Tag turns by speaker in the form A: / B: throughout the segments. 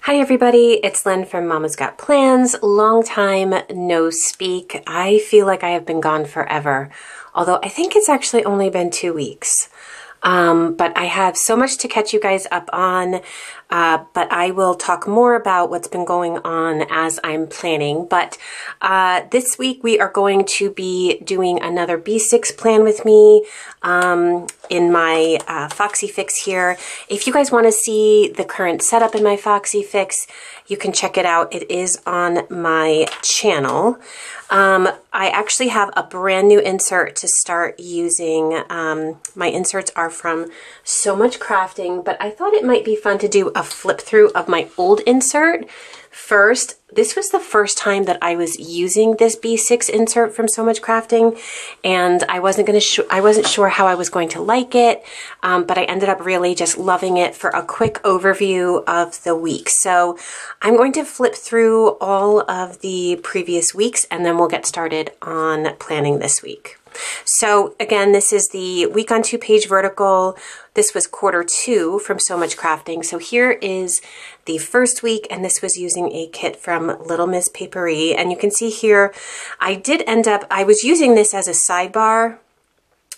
A: Hi everybody, it's Lynn from Mama's Got Plans. Long time no speak. I feel like I have been gone forever, although I think it's actually only been 2 weeks. But I have so much to catch you guys up on, but I will talk more about what's been going on as I'm planning. But this week we are going to be doing another B6 plan with me in my Foxy Fix here. If you guys want to see the current setup in my Foxy Fix, you can check it out. It is on my channel. I actually have a brand new insert to start using. My inserts are from So Much Crafting, but I thought it might be fun to do a flip through of my old insert first. This was the first time that I was using this B6 insert from So Much Crafting, and I wasn't sure how I was going to like it, but I ended up really just loving it for a quick overview of the week. So I'm going to flip through all of the previous weeks, and then we'll get started on planning this week. So again, this is the week on 2-page vertical. This was quarter 2 from So Much Crafting. So here is the first week, and this was using a kit from Little Miss Papery. And you can see here, I was using this as a sidebar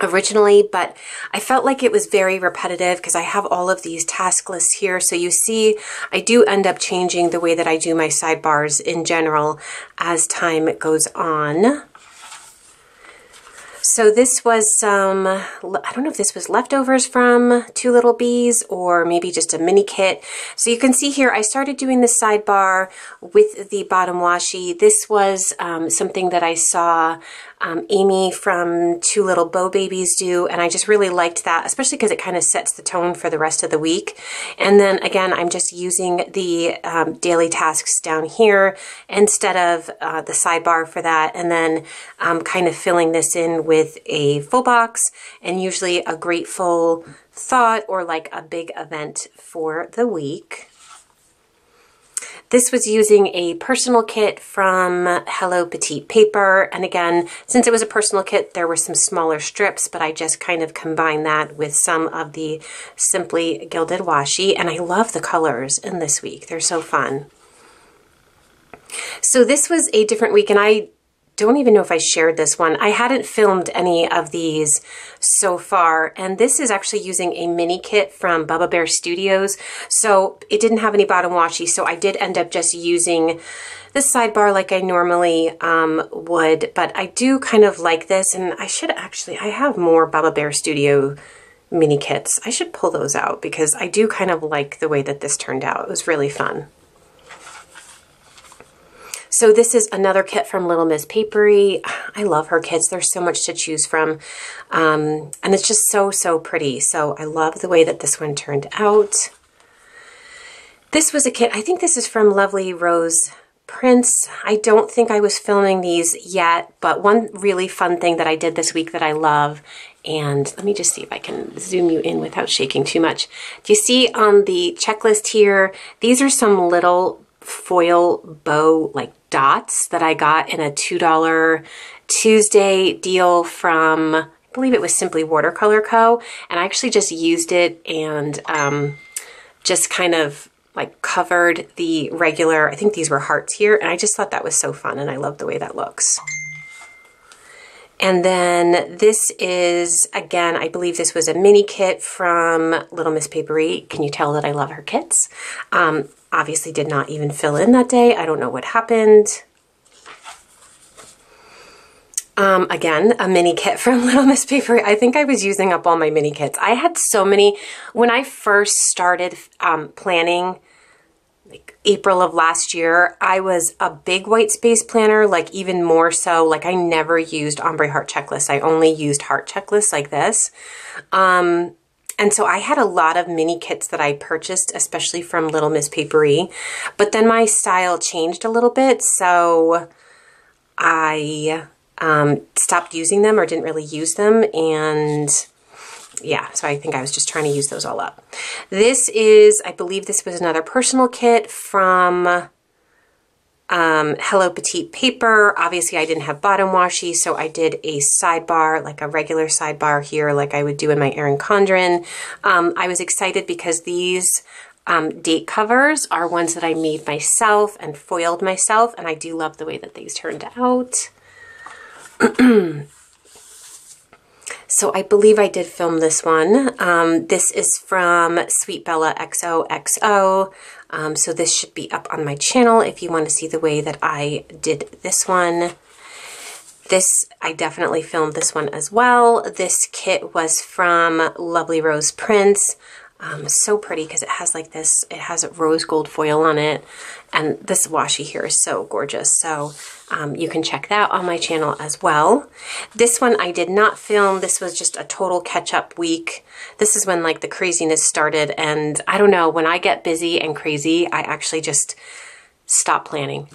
A: originally, but I felt like it was very repetitive because I have all of these task lists here. So you see, I do end up changing the way that I do my sidebars in general as time goes on. So this was some, I don't know if this was leftovers from Two Little Bees or maybe just a mini kit. So you can see here, I started doing the sidebar with the bottom washi. This was something that I saw Amy from Two Little Bow Babies do, and I just really liked that, especially because it kind of sets the tone for the rest of the week. And then again, I'm just using the daily tasks down here instead of the sidebar for that, and then kind of filling this in with a full box and usually a grateful thought or like a big event for the week. This was using a personal kit from Hello Petite Paper. And again, since it was a personal kit, there were some smaller strips, but I just kind of combined that with some of the Simply Gilded washi. And I love the colors in this week. They're so fun. So this was a different week, and I don't even know if I shared this one. I hadn't filmed any of these so far, and this is actually using a mini kit from Bubba Bear Studios. So it didn't have any bottom washi, so I did end up just using the sidebar like I normally would, but I do kind of like this, and I have more Bubba Bear Studio mini kits. I should pull those out because I do kind of like the way that this turned out. It was really fun. So this is another kit from Little Miss Papery. I love her kits. There's so much to choose from. And it's just so, so pretty. So I love the way that this one turned out. This was a kit, I think this is from Lovely Rose Prince. I don't think I was filming these yet, but one really fun thing that I did this week that I love, and let me just see if I can zoom you in without shaking too much. Do you see on the checklist here, these are some little foil bow like dots that I got in a $2 Tuesday deal from, I believe it was Simply Watercolor Co. And I actually just used it and just kind of like covered the regular, I think these were hearts here, and I just thought that was so fun, and I love the way that looks. And then this is, again, I believe this was a mini kit from Little Miss Papery. Can you tell that I love her kits? Obviously did not even fill in that day. I don't know what happened. Again, a mini kit from Little Miss Papery. I think I was using up all my mini kits. I had so many. When I first started planning, like April of last year, I was a big white space planner, like even more so. Like I never used ombre heart checklists. I only used heart checklists like this. And so I had a lot of mini kits that I purchased, especially from Little Miss Papery. But then my style changed a little bit, so I stopped using them or didn't really use them. And yeah, so I think I was just trying to use those all up. This is, I believe this was another personal kit from Hello Petite paper. Obviously I didn't have bottom washi, so I did a sidebar, like a regular sidebar here, like I would do in my Erin Condren. I was excited because these date covers are ones that I made myself and foiled myself, and I do love the way that these turned out. So I believe I did film this one. This is from Sweet Bella XOXO. So this should be up on my channel if you want to see the way that I did this one. I definitely filmed this one as well. This kit was from Lovely Rose Prints. So pretty because it has like this, it has rose gold foil on it. And this washi here is so gorgeous. So you can check that on my channel as well. This one I did not film. This was just a total catch-up week. This is when like the craziness started. And I don't know, when I get busy and crazy, I actually just stop planning.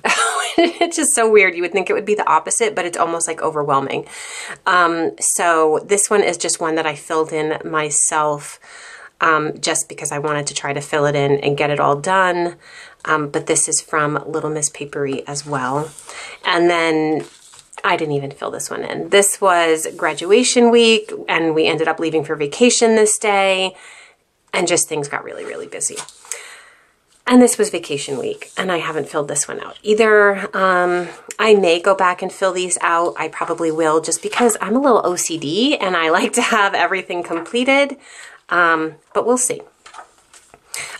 A: It's just so weird. You would think it would be the opposite, but it's almost like overwhelming. So this one is just one that I filled in myself just because I wanted to try to fill it in and get it all done. But this is from Little Miss Papery as well. And then I didn't even fill this one in. This was graduation week and we ended up leaving for vacation this day and just things got really, really busy. And this was vacation week and I haven't filled this one out either. I may go back and fill these out. I probably will just because I'm a little OCD and I like to have everything completed. But we'll see.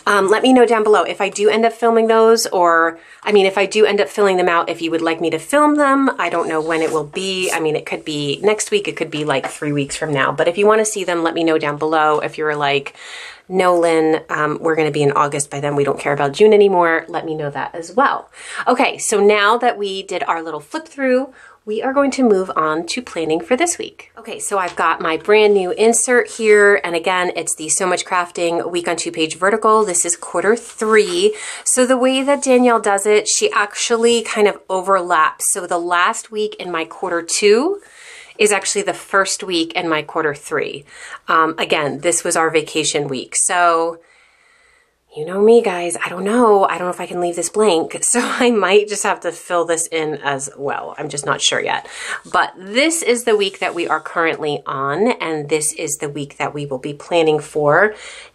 A: Let me know down below if I do end up filming those, or, I mean, if I do end up filling them out, if you would like me to film them. I don't know when it will be. I mean, it could be next week. It could be like 3 weeks from now. But if you want to see them, let me know down below. If you're like, no, Lynn, we're going to be in August by then. We don't care about June anymore. Let me know that as well. Okay, so now that we did our little flip through, we are going to move on to planning for this week. Okay, so I've got my brand new insert here. And again, it's the So Much Crafting week on 2-page vertical. This is quarter 3. So the way that Danielle does it, she actually kind of overlaps. So the last week in my quarter 2 is actually the first week in my quarter 3. Again, this was our vacation week. So you know me, guys, I don't know if I can leave this blank, so I might just have to fill this in as well. I'm just not sure yet. But this is the week that we are currently on, and this is the week that we will be planning for.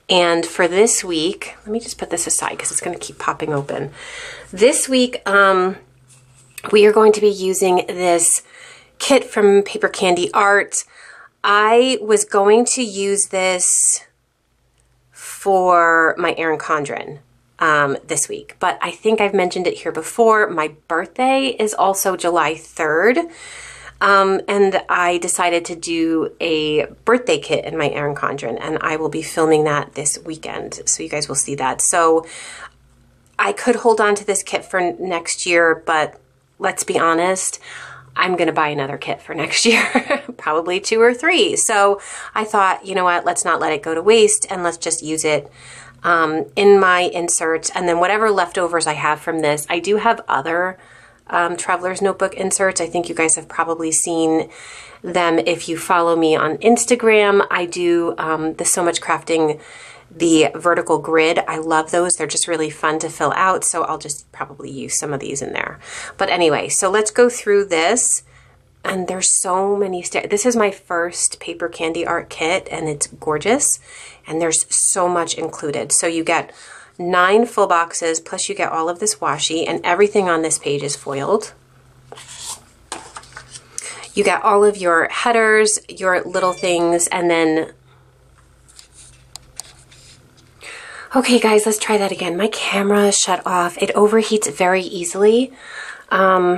A: And for this week, let me just put this aside because it's going to keep popping open. This week, we are going to be using this kit from PaperCandyArt. I was going to use this for my Erin Condren this week, but I think I've mentioned it here before. My birthday is also July 3rd, and I decided to do a birthday kit in my Erin Condren, and I will be filming that this weekend, so you guys will see that. So I could hold on to this kit for next year, but let's be honest, I'm going to buy another kit for next year, probably 2 or 3. So I thought, you know what, let's not let it go to waste and let's just use it in my inserts. And then whatever leftovers I have from this, I do have other Traveler's Notebook inserts. I think you guys have probably seen them if you follow me on Instagram. I do the So Much Crafting, the vertical grid. I love those. They're just really fun to fill out. So I'll just probably use some of these in there. But anyway, so let's go through this. And there's so many this is my first PaperCandyArt kit and it's gorgeous. And there's so much included. So you get 9 full boxes, plus you get all of this washi, and everything on this page is foiled. You get all of your headers, your little things, and then okay, guys, let's try that again. My camera shut off. It overheats very easily. I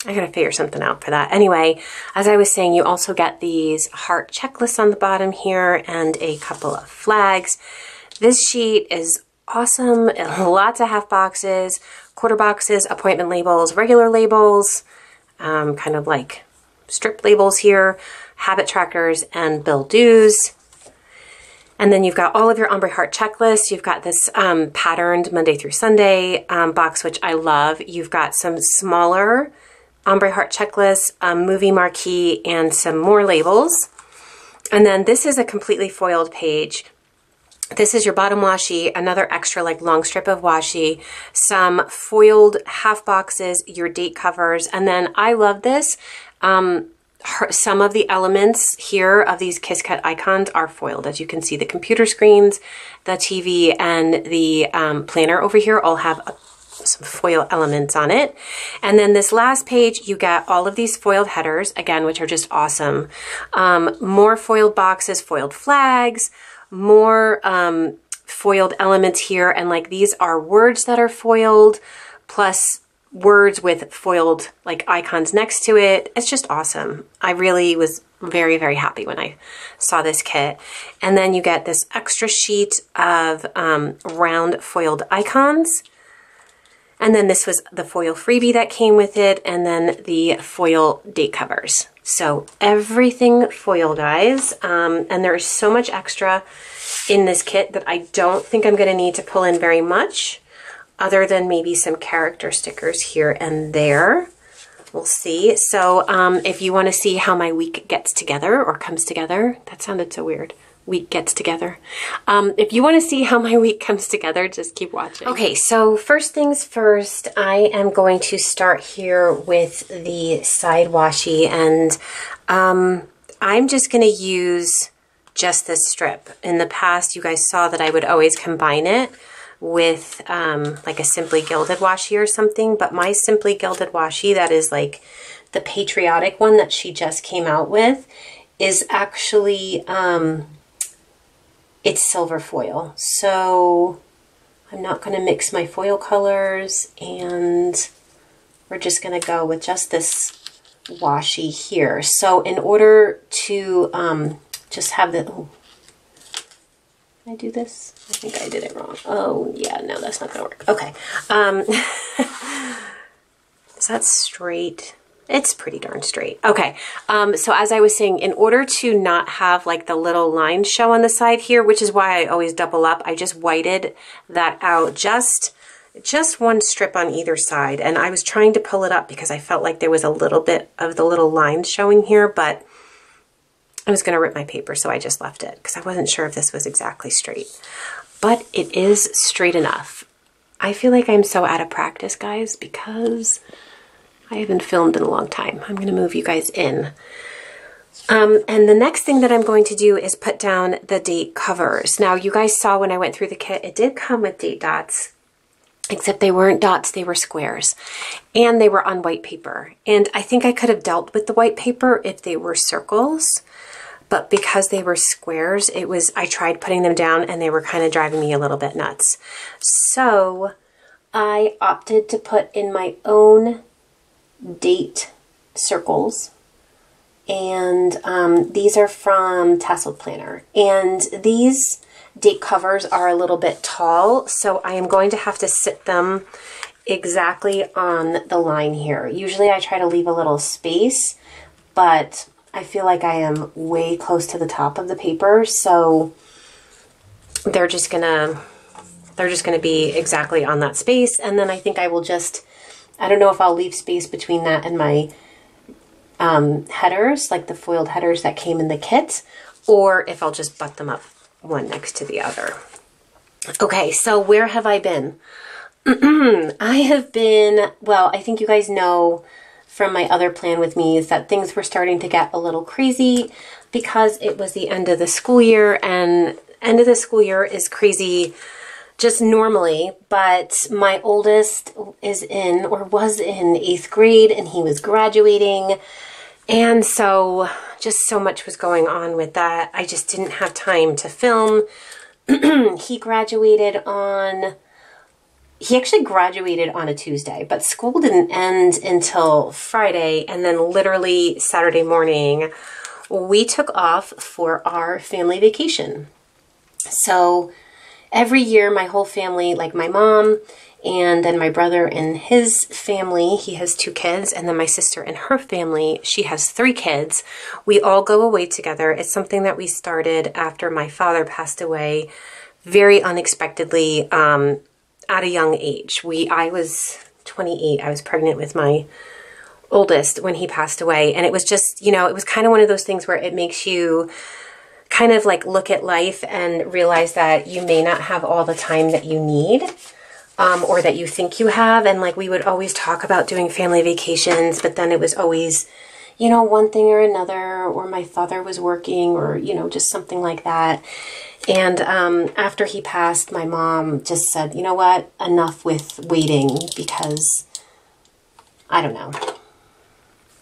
A: gotta figure something out for that. Anyway, as I was saying, you also get these heart checklists on the bottom here and a couple of flags. This sheet is awesome. Lots of half boxes, quarter boxes, appointment labels, regular labels, kind of like strip labels here, habit trackers, and bill dues. And then you've got all of your ombre heart checklists. You've got this patterned Monday through Sunday box, which I love. You've got some smaller ombre heart checklists, movie marquee, and some more labels. And then this is a completely foiled page. This is your bottom washi, another extra like long strip of washi, some foiled half boxes, your date covers, and then I love this. Some of the elements here of these Kiss Cut icons are foiled. As you can see, the computer screens, the TV, and the planner over here all have some foil elements on it. And then this last page, you get all of these foiled headers, again, which are just awesome. More foiled boxes, foiled flags, more foiled elements here. And like these are words that are foiled, plus words with foiled like icons next to it. It's just awesome. I really was very, very happy when I saw this kit. And then you get this extra sheet of round foiled icons. And then this was the foil freebie that came with it, and then the foil date covers. So everything foil, guys. And there is so much extra in this kit that I don't think I'm gonna need to pull in very much, other than maybe some character stickers here and there. We'll see. So if you want to see how my week gets together or comes together, that sounded so weird. Week gets together. If you want to see how my week comes together, just keep watching. Okay, so first things first, I am going to start here with the side washi, and I'm just going to use just this strip. In the past, you guys saw that I would always combine it with like a Simply Gilded washi or something, but my Simply Gilded washi, that is like the patriotic one that she just came out with, is actually it's silver foil. So I'm not going to mix my foil colors, and we're just going to go with just this washi here. So in order to just have the, oh, can I do this? I think I did it wrong. Oh yeah, no, that's not gonna work. Okay. Is that straight? It's pretty darn straight. Okay. So as I was saying, in order to not have like the little lines show on the side here, which is why I always double up, I just whited that out, just one strip on either side. And I was trying to pull it up because I felt like there was a little bit of the little lines showing here, but I was going to rip my paper, so I just left it because I wasn't sure if this was exactly straight. But it is straight enough. I feel like I'm so out of practice, guys, because I haven't filmed in a long time. I'm going to move you guys in. And the next thing that I'm going to do is put down the date covers. Now, you guys saw when I went through the kit, it did come with date dots, except they weren't dots, they were squares. And they were on white paper. And I think I could have dealt with the white paper if they were circles. But because they were squares, I tried putting them down and they were kind of driving me a little bit nuts. So I opted to put in my own date circles. And these are from Tasseled Planner. And these date covers are a little bit tall, so I am going to have to sit them exactly on the line here. Usually I try to leave a little space, but I feel like I am way close to the top of the paper, so they're just gonna be exactly on that space. And then I think I will just, I don't know if I'll leave space between that and my headers, like the foiled headers that came in the kit, or if I'll just butt them up one next to the other. Okay, so where have I been? I have been, well, I think you guys know from my other plan with me is that things were starting to get a little crazy because it was the end of the school year, and end of the school year is crazy just normally, but my oldest is in, or was in, 8th grade, and he was graduating, and so just so much was going on with that. I just didn't have time to film. He actually graduated on a Tuesday, but school didn't end until Friday, and then literally Saturday morning, we took off for our family vacation. So every year, my whole family, like my mom, and then my brother and his family, he has 2 kids, and then my sister and her family, she has 3 kids. We all go away together. It's something that we started after my father passed away very unexpectedly, at a young age. I was 28. I was pregnant with my oldest when he passed away. And it was just, you know, it was kind of one of those things where it makes you kind of like look at life and realize that you may not have all the time that you need, or that you think you have. And like we would always talk about doing family vacations, but then it was always, you know, one thing or another, or my father was working, or, you know, just something like that. And after he passed, my mom just said, you know what, enough with waiting, because I don't know.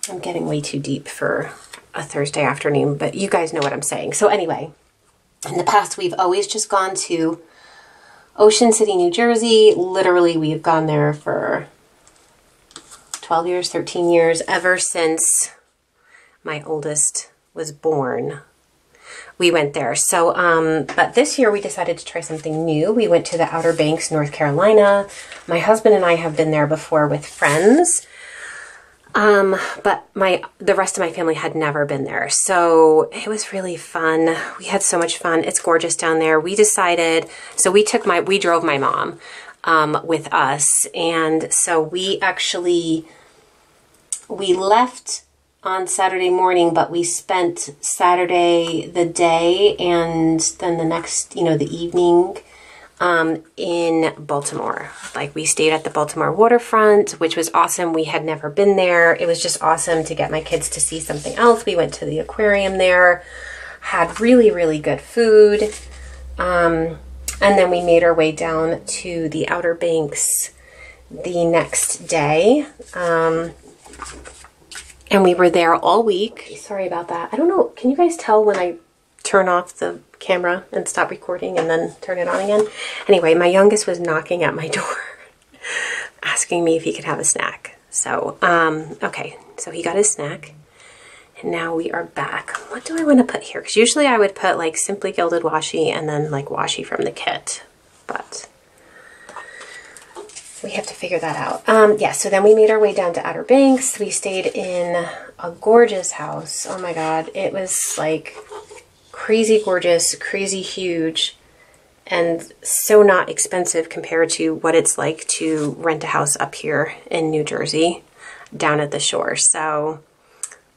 A: I'm getting way too deep for a Thursday afternoon, but you guys know what I'm saying. So anyway, in the past, we've always just gone to Ocean City, New Jersey. Literally, we've gone there for 12 years, 13 years, ever since my oldest was born. We went there. So, but this year we decided to try something new. We went to the Outer Banks, North Carolina. My husband and I have been there before with friends. But the rest of my family had never been there. So it was really fun. We had so much fun. It's gorgeous down there. We decided, so we drove my mom, with us. And so we left on Saturday morning, but we spent Saturday the day and then the next, you know, the evening, in Baltimore. Like we stayed at the Baltimore waterfront, which was awesome. We had never been there. It was just awesome to get my kids to see something else. We went to the aquarium there, had really, really good food. And then we made our way down to the Outer Banks the next day. And we were there all week. Sorry about that. I don't know. Can you guys tell when I turn off the camera and stop recording and then turn it on again? Anyway, my youngest was knocking at my door asking me if he could have a snack. So, okay. So he got his snack. And now we are back. What do I want to put here? Because usually I would put like Simply Gilded washi and then like washi from the kit. But we have to figure that out. Yeah, so then we made our way down to Outer Banks. We stayed in a gorgeous house. Oh my God. It was like crazy gorgeous, crazy huge, and so not expensive compared to what it's like to rent a house up here in New Jersey down at the shore. So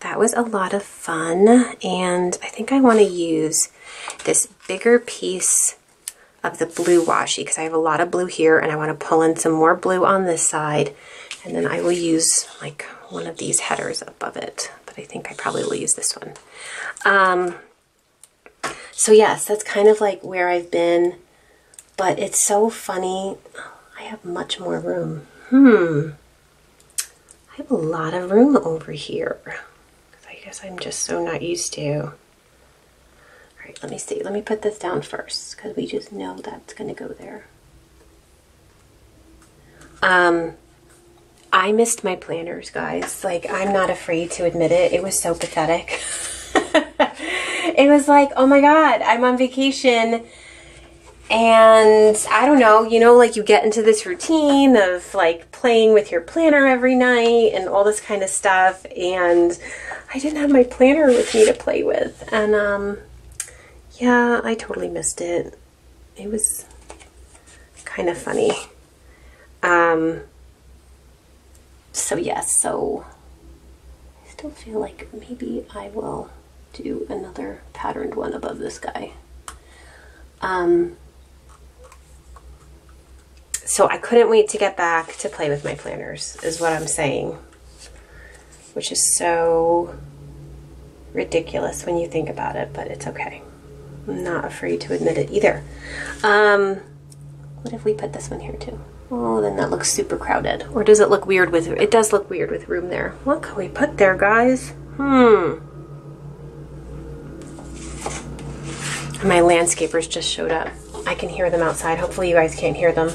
A: that was a lot of fun. And I think I want to use this bigger piece of the blue washi because I have a lot of blue here and I want to pull in some more blue on this side. And then I will use like one of these headers above it, but I think I probably will use this one. So yes, that's kind of like where I've been, but it's so funny. I have much more room. I have a lot of room over here. I guess I'm just so not used to. All right, let me see. Let me put this down first because we just know that's going to go there. I missed my planners, guys. Like, I'm not afraid to admit it. It was so pathetic. It was like, oh my God, I'm on vacation. And I don't know, you know, like you get into this routine of like playing with your planner every night and all this kind of stuff. And I didn't have my planner with me to play with. And yeah, I totally missed it. It was kind of funny. So yes, so I still feel like maybe I will do another patterned one above this guy. So I couldn't wait to get back to play with my planners, is what I'm saying. Which is so ridiculous when you think about it, but it's okay. I'm not afraid to admit it either. What if we put this one here too? Oh, then that looks super crowded. Or does it look weird with, it does look weird with room there. What can we put there, guys? My landscapers just showed up. I can hear them outside. Hopefully you guys can't hear them.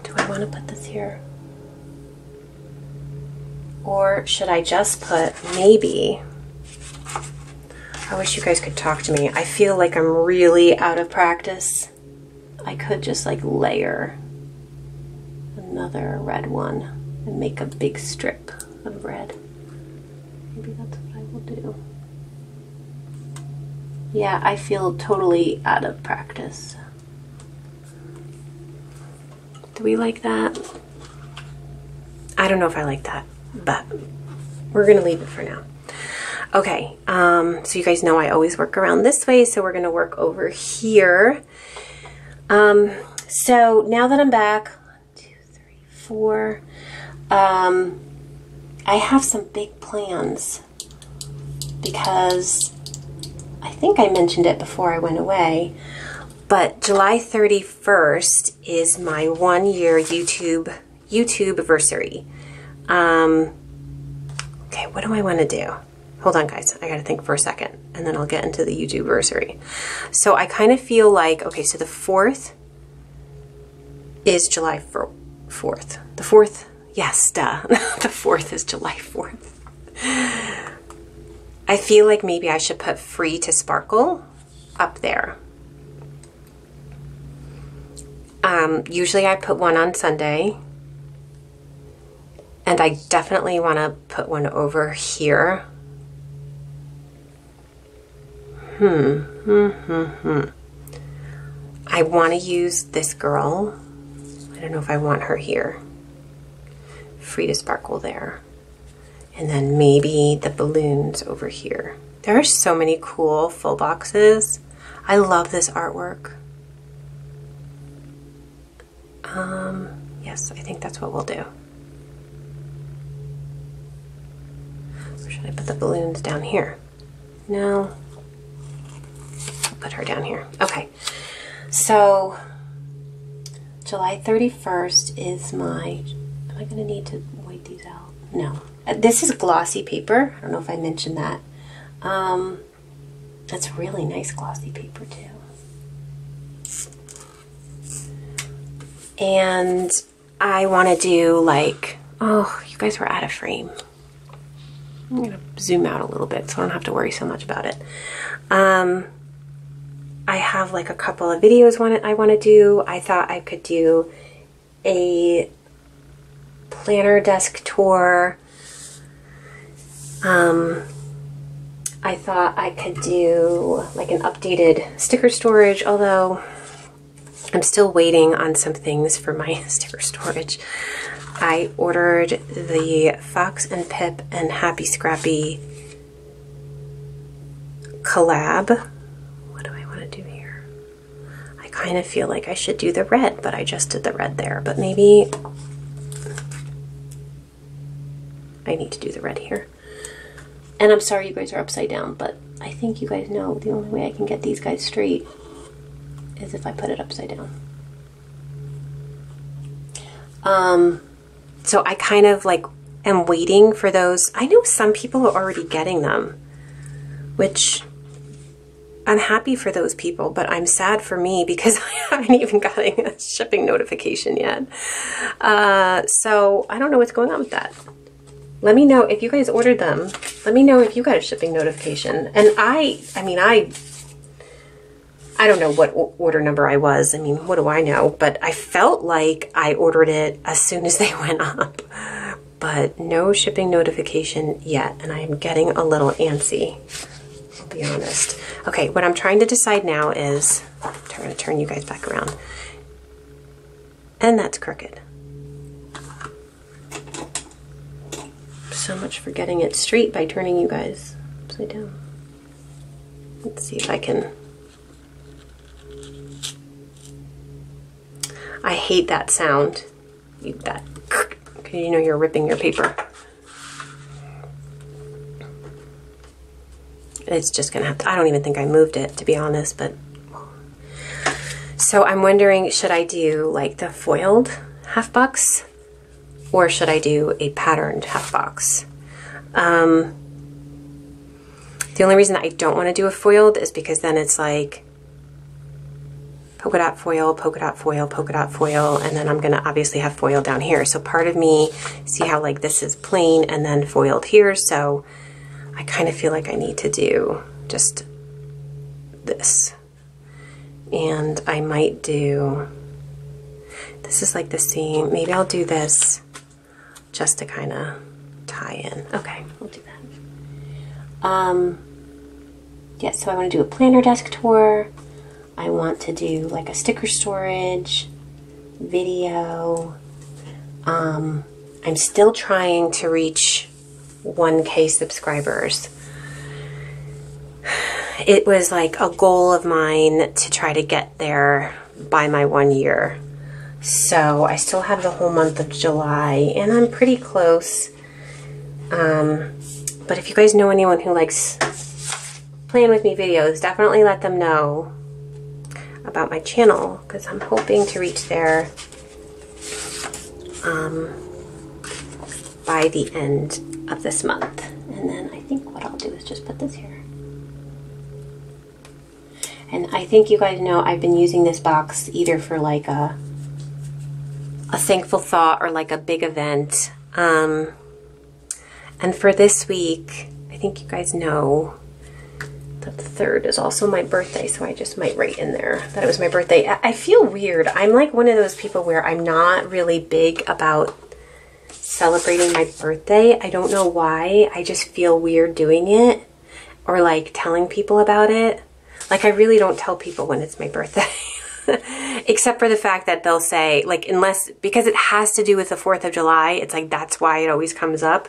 A: Do I want to put this here? Or should I just put maybe... I wish you guys could talk to me. I feel like I'm really out of practice. I could just like layer another red one and make a big strip of red. Maybe that's what I will do. Yeah, I feel totally out of practice. Do we like that? I don't know if I like that. but we're gonna leave it for now. Okay, so you guys know I always work around this way, so we're gonna work over here. So now that I'm back, 1, 2, 3, 4, I have some big plans because I think I mentioned it before I went away, but July 31st is my 1-year YouTube-versary. Okay, what do I want to do? Hold on, guys. I got to think for a second, and then I'll get into the YouTube-versary. So I kind of feel like, okay, so the 4th is July 4th. The 4th, yes, duh. The 4th is July 4th. I feel like maybe I should put Free to Sparkle up there. Usually I put one on Sunday, and I definitely want to put one over here. I want to use this girl. I don't know if I want her here. Free to Sparkle there. And then maybe the balloons over here. There are so many cool full boxes. I love this artwork. Yes, I think that's what we'll do. Or should I put the balloons down here? No. I'll put her down here. Okay. So, July 31st is my... Am I going to need to white these out? No. This is glossy paper. I don't know if I mentioned that. That's really nice glossy paper too. And I want to do like, oh, you guys were out of frame. I'm going to zoom out a little bit so I don't have to worry so much about it. I have like a couple of videos I want to do. I thought I could do a planner desk tour. I thought I could do like an updated sticker storage, although I'm still waiting on some things for my sticker storage. I ordered the Fox and Pip and Happy Scrappy collab. What do I want to do here? I kind of feel like I should do the red, but I just did the red there. But maybe I need to do the red here. And I'm sorry you guys are upside down, but I think you guys know the only way I can get these guys straight is if I put it upside down. So I kind of like am waiting for those. I know some people are already getting them, which I'm happy for those people, but I'm sad for me because I haven't even gotten a shipping notification yet. So I don't know what's going on with that. Let me know if you guys ordered them. Let me know if you got a shipping notification. And I don't know what order number I was. I mean, what do I know? But I felt like I ordered it as soon as they went up. But no shipping notification yet. And I am getting a little antsy, I'll be honest. Okay, what I'm trying to decide now is, I'm going to turn you guys back around. And that's crooked. So much for getting it straight by turning you guys upside down. Let's see if I can. I hate that sound. That, you know, you're ripping your paper. It's just gonna have to, I don't even think I moved it, to be honest, but. So I'm wondering, should I do like the foiled half box? Or should I do a patterned half box? The only reason I don't want to do a foiled is because then it's like polka dot foil, polka dot foil, polka dot foil, and then I'm going to obviously have foil down here. So part of me, see how like this is plain and then foiled here, so I kind of feel like I need to do just this. And I might do, this is like the same, maybe I'll do this just to kind of tie in. Okay, we'll do that. Yeah, so I want to do a planner desk tour. I want to do like a sticker storage video. I'm still trying to reach 1K subscribers. It was like a goal of mine to try to get there by my 1 year. So I still have the whole month of July, and I'm pretty close. But if you guys know anyone who likes playing with me videos, definitely let them know about my channel, because I'm hoping to reach there by the end of this month. And then I think what I'll do is just put this here. And I think you guys know I've been using this box either for like a thankful thought or like a big event. And for this week, I think you guys know that the 3rd is also my birthday, so I just might write in there that it was my birthday. I feel weird. I'm like one of those people where I'm not really big about celebrating my birthday. I don't know why. I just feel weird doing it or like telling people about it. Like, I really don't tell people when it's my birthday. Except for the fact that they'll say, like, unless, because it has to do with the 4th of July, it's like, that's why it always comes up.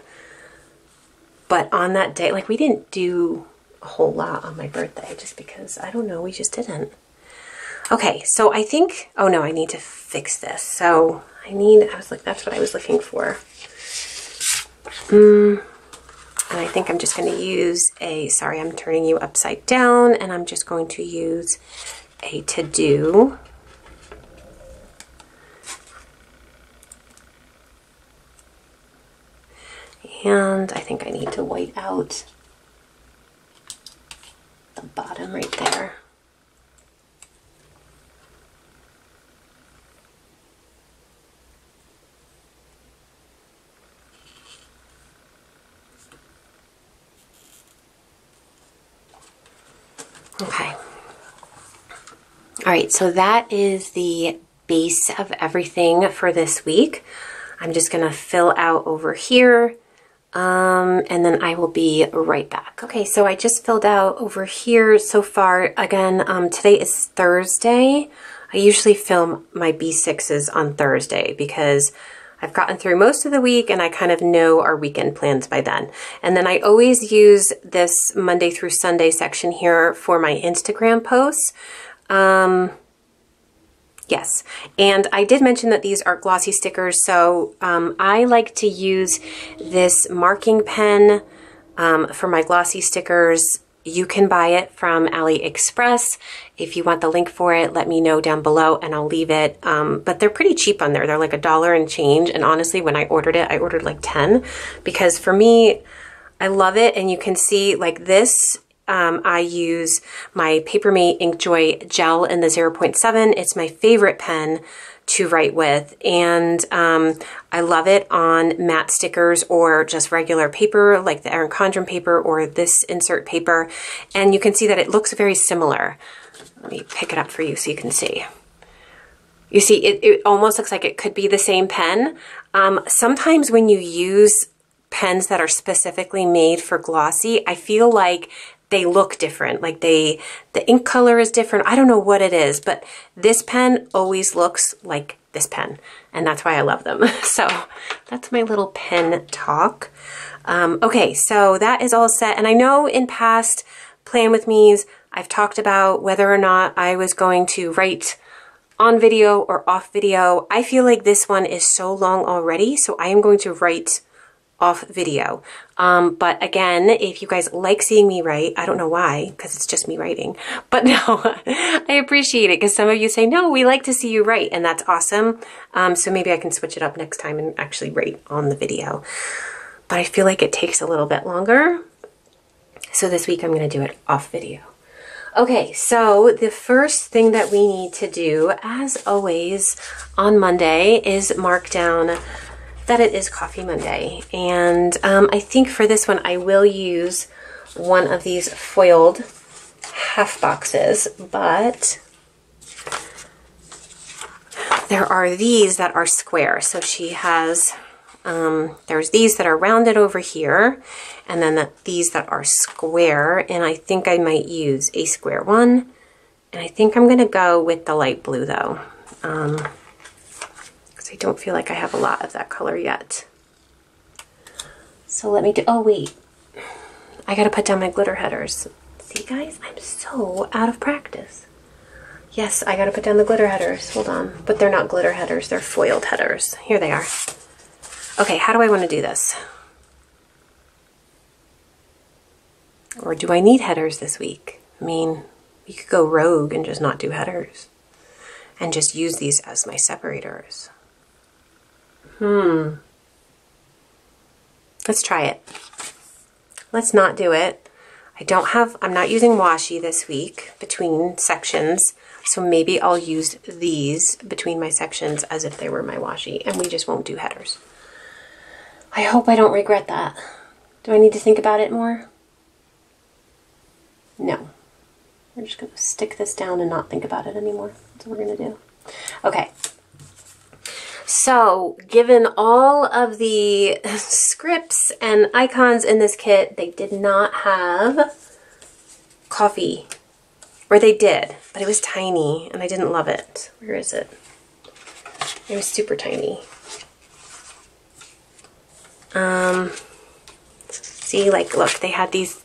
A: But on that day, like, we didn't do a whole lot on my birthday just because, I don't know, we just didn't. Okay, so I think, oh no, I need to fix this. So I was like, that's what I was looking for. And I think I'm just going to use sorry, I'm turning you upside down, and I'm just going to use a to-do. And I think I need to white out the bottom right there. Okay. All right, so that is the base of everything for this week. I'm just gonna fill out over here, and then I will be right back. Okay, so I just filled out over here so far. Again, today is Thursday. I usually film my B6s on Thursday because I've gotten through most of the week and I kind of know our weekend plans by then. And then I always use this Monday through Sunday section here for my Instagram posts. Yes, and I did mention that these are glossy stickers, so I like to use this marking pen for my glossy stickers. You can buy it from AliExpress. If you want the link for it, let me know down below and I'll leave it. But they're pretty cheap on there. They're like $1 and change. And honestly, when I ordered it, I ordered like 10 because for me, I love it. And you can see like this, I use my PaperCandyArt Ink Joy Gel in the 0.7. It's my favorite pen to write with, and I love it on matte stickers or just regular paper like the Erin Condren paper or this insert paper, and you can see that it looks very similar. Let me pick it up for you so you can see. You see, it almost looks like it could be the same pen. Sometimes when you use pens that are specifically made for glossy, I feel like they look different, like the ink color is different. I don't know what it is, but this pen always looks like this pen, and that's why I love them. So that's my little pen talk. Okay, so that is all set. And I know in past Plan With Me's, I've talked about whether or not I was going to write on video or off video. I feel like this one is so long already, so I am going to write off video. But again, if you guys like seeing me write, I don't know why, because it's just me writing, but no, I appreciate it because some of you say, no, we like to see you write, and that's awesome. So maybe I can switch it up next time and actually write on the video. But I feel like it takes a little bit longer. So this week I'm going to do it off video. Okay, so the first thing that we need to do, as always on Monday, is mark down that it is Coffee Monday. And I think for this one, I will use one of these foiled half boxes, but there are these that are square. So she has, there's these that are rounded over here, and then these that are square. And I think I might use a square one. And I think I'm gonna go with the light blue though. I don't feel like I have a lot of that color yet. So let me do, oh wait, I gotta put down my glitter headers. See guys, I'm so out of practice. Yes, I gotta put down the glitter headers, hold on. But they're not glitter headers, they're foiled headers. Here they are. Okay, how do I wanna do this? Or do I need headers this week? I mean, you could go rogue and just not do headers. And just use these as my separators. Let's try it. Let's not do it. I'm not using washi this week between sections. So maybe I'll use these between my sections as if they were my washi, and we just won't do headers. I hope I don't regret that. Do I need to think about it more? No. We're just going to stick this down and not think about it anymore. That's what we're going to do. Okay. So, given all of the scripts and icons in this kit, they did not have coffee. Or they did, but it was tiny and I didn't love it. Where is it? It was super tiny. See, like, look, they had these,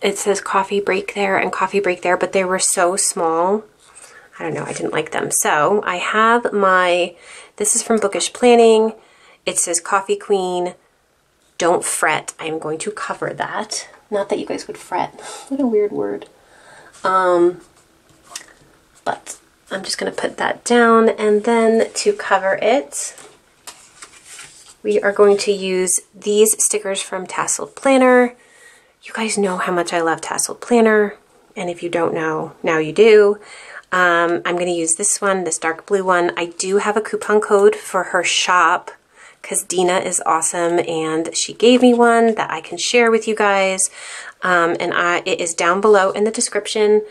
A: it says coffee break there and coffee break there, but they were so small. I don't know, I didn't like them. So I have my, this is from Bookish Planning. It says Coffee Queen, don't fret. I'm going to cover that. Not that you guys would fret. What a weird word. But I'm just going to put that down, and then to cover it, we are going to use these stickers from Tasseled Planner. You guys know how much I love Tasseled Planner, and if you don't know, now you do. I'm going to use this one, this dark blue one. I do have a coupon code for her shop because Dina is awesome and she gave me one that I can share with you guys. It is down below in the description.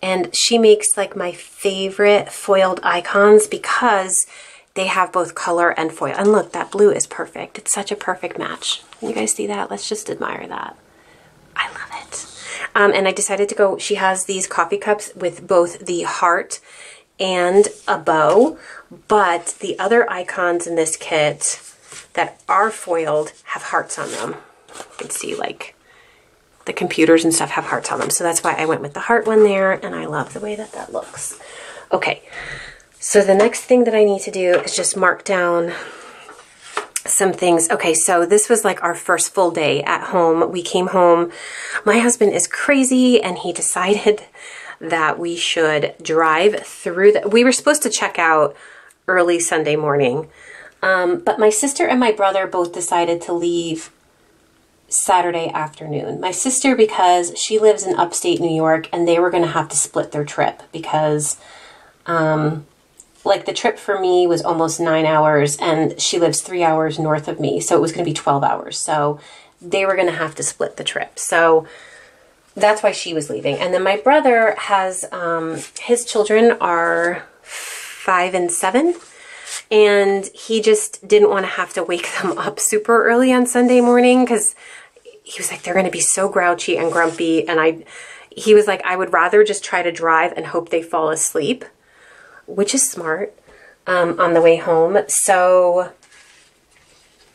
A: And she makes like my favorite foiled icons because they have both color and foil. And look, that blue is perfect. It's such a perfect match. Can you guys see that? Let's just admire that. I love it. And I decided to go, she has these coffee cups with both the heart and a bow, but the other icons in this kit that are foiled have hearts on them. You can see like the computers and stuff have hearts on them. So that's why I went with the heart one there, and I love the way that that looks. Okay, so the next thing that I need to do is just mark down some things. Okay, so this was like our first full day at home. We came home. My husband is crazy and he decided that we should drive through we were supposed to check out early Sunday morning. But my sister and my brother both decided to leave Saturday afternoon. My sister because she lives in upstate New York and they were going to have to split their trip because like the trip for me was almost 9 hours and she lives 3 hours north of me. So it was going to be 12 hours. So they were going to have to split the trip. So that's why she was leaving. And then my brother has, his children are 5 and 7. And he just didn't want to have to wake them up super early on Sunday morning because he was like, they're going to be so grouchy and grumpy. And he was like, I would rather just try to drive and hope they fall asleep, which is smart, on the way home. So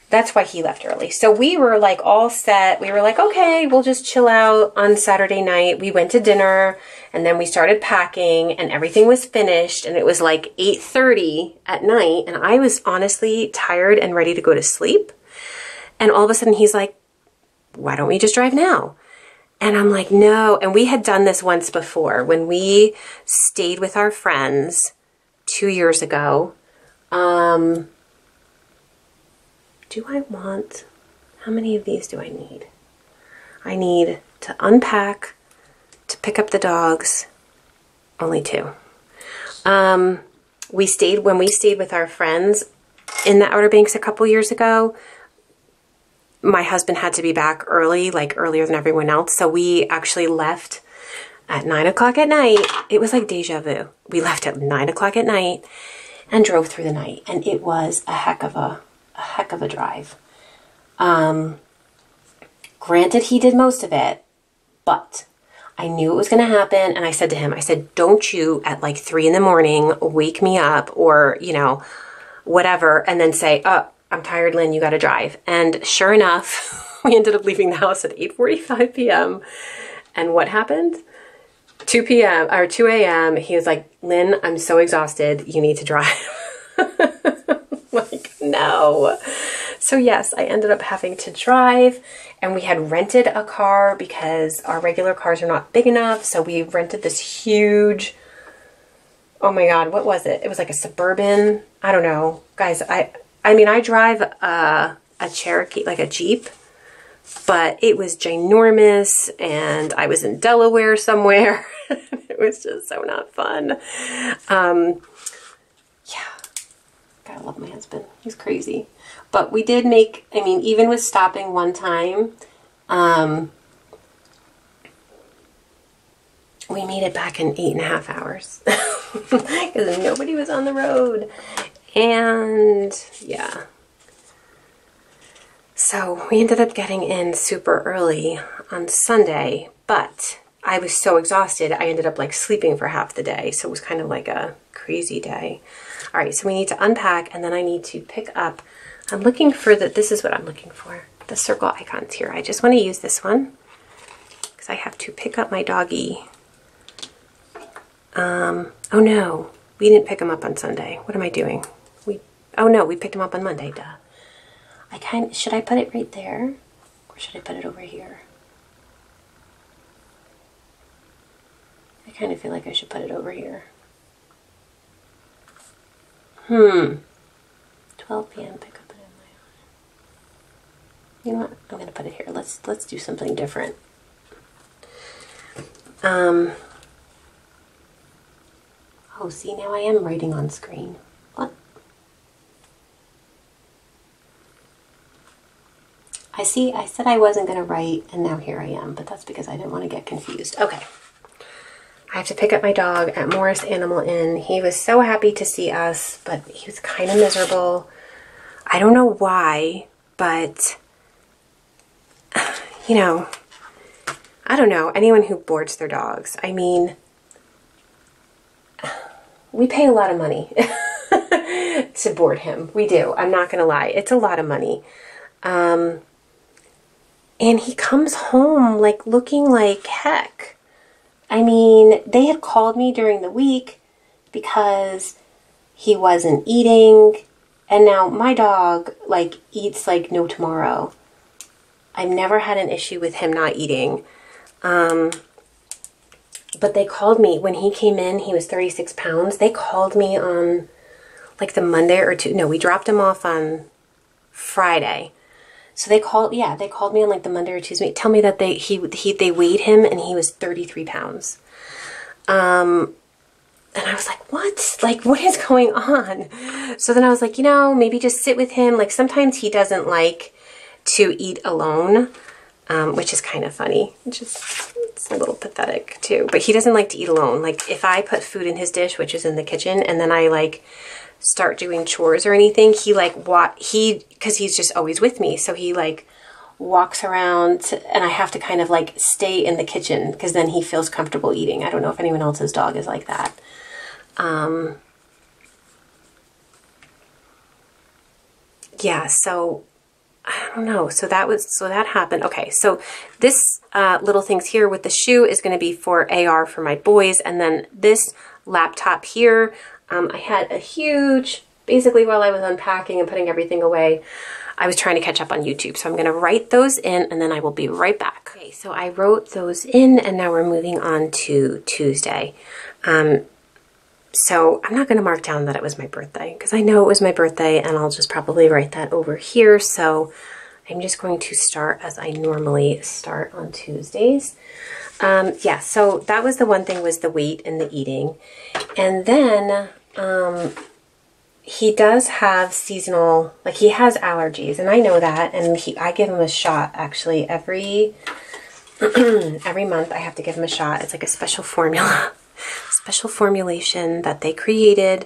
A: that's why he left early. So we were like all set. We were like, okay, we'll just chill out on Saturday night. We went to dinner and then we started packing and everything was finished. And it was like 8:30 at night. And I was honestly tired and ready to go to sleep. And all of a sudden he's like, why don't we just drive now? And I'm like, no. And we had done this once before when we stayed with our friends 2 years ago. Do I want, how many of these do I need? I need to unpack, to pick up the dogs, only 2. When we stayed with our friends in the Outer Banks a couple years ago, my husband had to be back early, like earlier than everyone else. So we actually left at 9 o'clock at night. It was like deja vu. We left at 9 o'clock at night and drove through the night. And it was a heck of a drive. Granted, he did most of it, but I knew it was going to happen. And I said to him, I said, don't you at like 3 in the morning wake me up or, you know, whatever. And then say, oh, I'm tired, Lynn, you gotta drive. And sure enough, we ended up leaving the house at 8:45 p.m. And what happened? 2 p.m. or 2 a.m. He was like, Lynn, I'm so exhausted. You need to drive. Like, no. So yes, I ended up having to drive, and we had rented a car because our regular cars are not big enough. So we rented this huge, oh my God, what was it? It was like a Suburban. I don't know. Guys, I mean, I drive a Cherokee, like a Jeep, but it was ginormous, and I was in Delaware somewhere. It was just so not fun. Yeah, gotta love my husband. He's crazy. But we did make, I mean, even with stopping one time, we made it back in 8.5 hours because nobody was on the road. And yeah. So we ended up getting in super early on Sunday, but I was so exhausted, I ended up like sleeping for half the day. So it was kind of like a crazy day. All right, so we need to unpack, and then I need to pick up. I'm looking for this is what I'm looking for. The circle icons here. I just want to use this one because I have to pick up my doggy. Oh no, we didn't pick him up on Sunday. What am I doing? Oh no, we picked him up on Monday, duh. Should I put it right there? Or should I put it over here? I kind of feel like I should put it over here. 12 p.m. pickup at my. You know what? I'm gonna put it here. Let's do something different. Oh, see, now I am writing on screen. What? I see, I said I wasn't going to write, and now here I am, but that's because I didn't want to get confused. Okay. I have to pick up my dog at Morris Animal Inn. He was so happy to see us, but he was kind of miserable. I don't know why, but, you know, I don't know. Anyone who boards their dogs, I mean, we pay a lot of money to board him. We do. I'm not going to lie. It's a lot of money. And he comes home like looking like heck. I mean, they had called me during the week because he wasn't eating. And now my dog like eats like no tomorrow. I've never had an issue with him not eating. But they called me when he came in, he was 36 pounds. They called me on like the Monday or two. No, we dropped him off on Friday. So they called me on like the Monday or Tuesday. Tell me that they weighed him and he was 33 pounds. And I was like, what? Like, what is going on? So then I was like, you know, maybe just sit with him. Like sometimes he doesn't like to eat alone, which is kind of funny. It's a little pathetic too, but he doesn't like to eat alone. Like if I put food in his dish, which is in the kitchen, and then I like start doing chores or anything, he like because he's just always with me, so he like walks around, and I have to kind of like stay in the kitchen because then he feels comfortable eating. I don't know if anyone else's dog is like that. Yeah, so I don't know. So that happened. Okay, so this little things here with the shoe is going to be for AR for my boys, and then this laptop here, I had a huge, basically while I was unpacking and putting everything away, I was trying to catch up on YouTube. So I'm going to write those in, and then I will be right back. Okay, so I wrote those in, and now we're moving on to Tuesday. So I'm not going to mark down that it was my birthday because I know it was my birthday, and I'll just probably write that over here. So I'm just going to start as I normally start on Tuesdays. Yeah, so that was the one thing, was the weight and the eating. And then he does have seasonal, like he has allergies, and I know that, and I give him a shot actually every month. I have to give him a shot. It's like a special formula. Special formulation that they created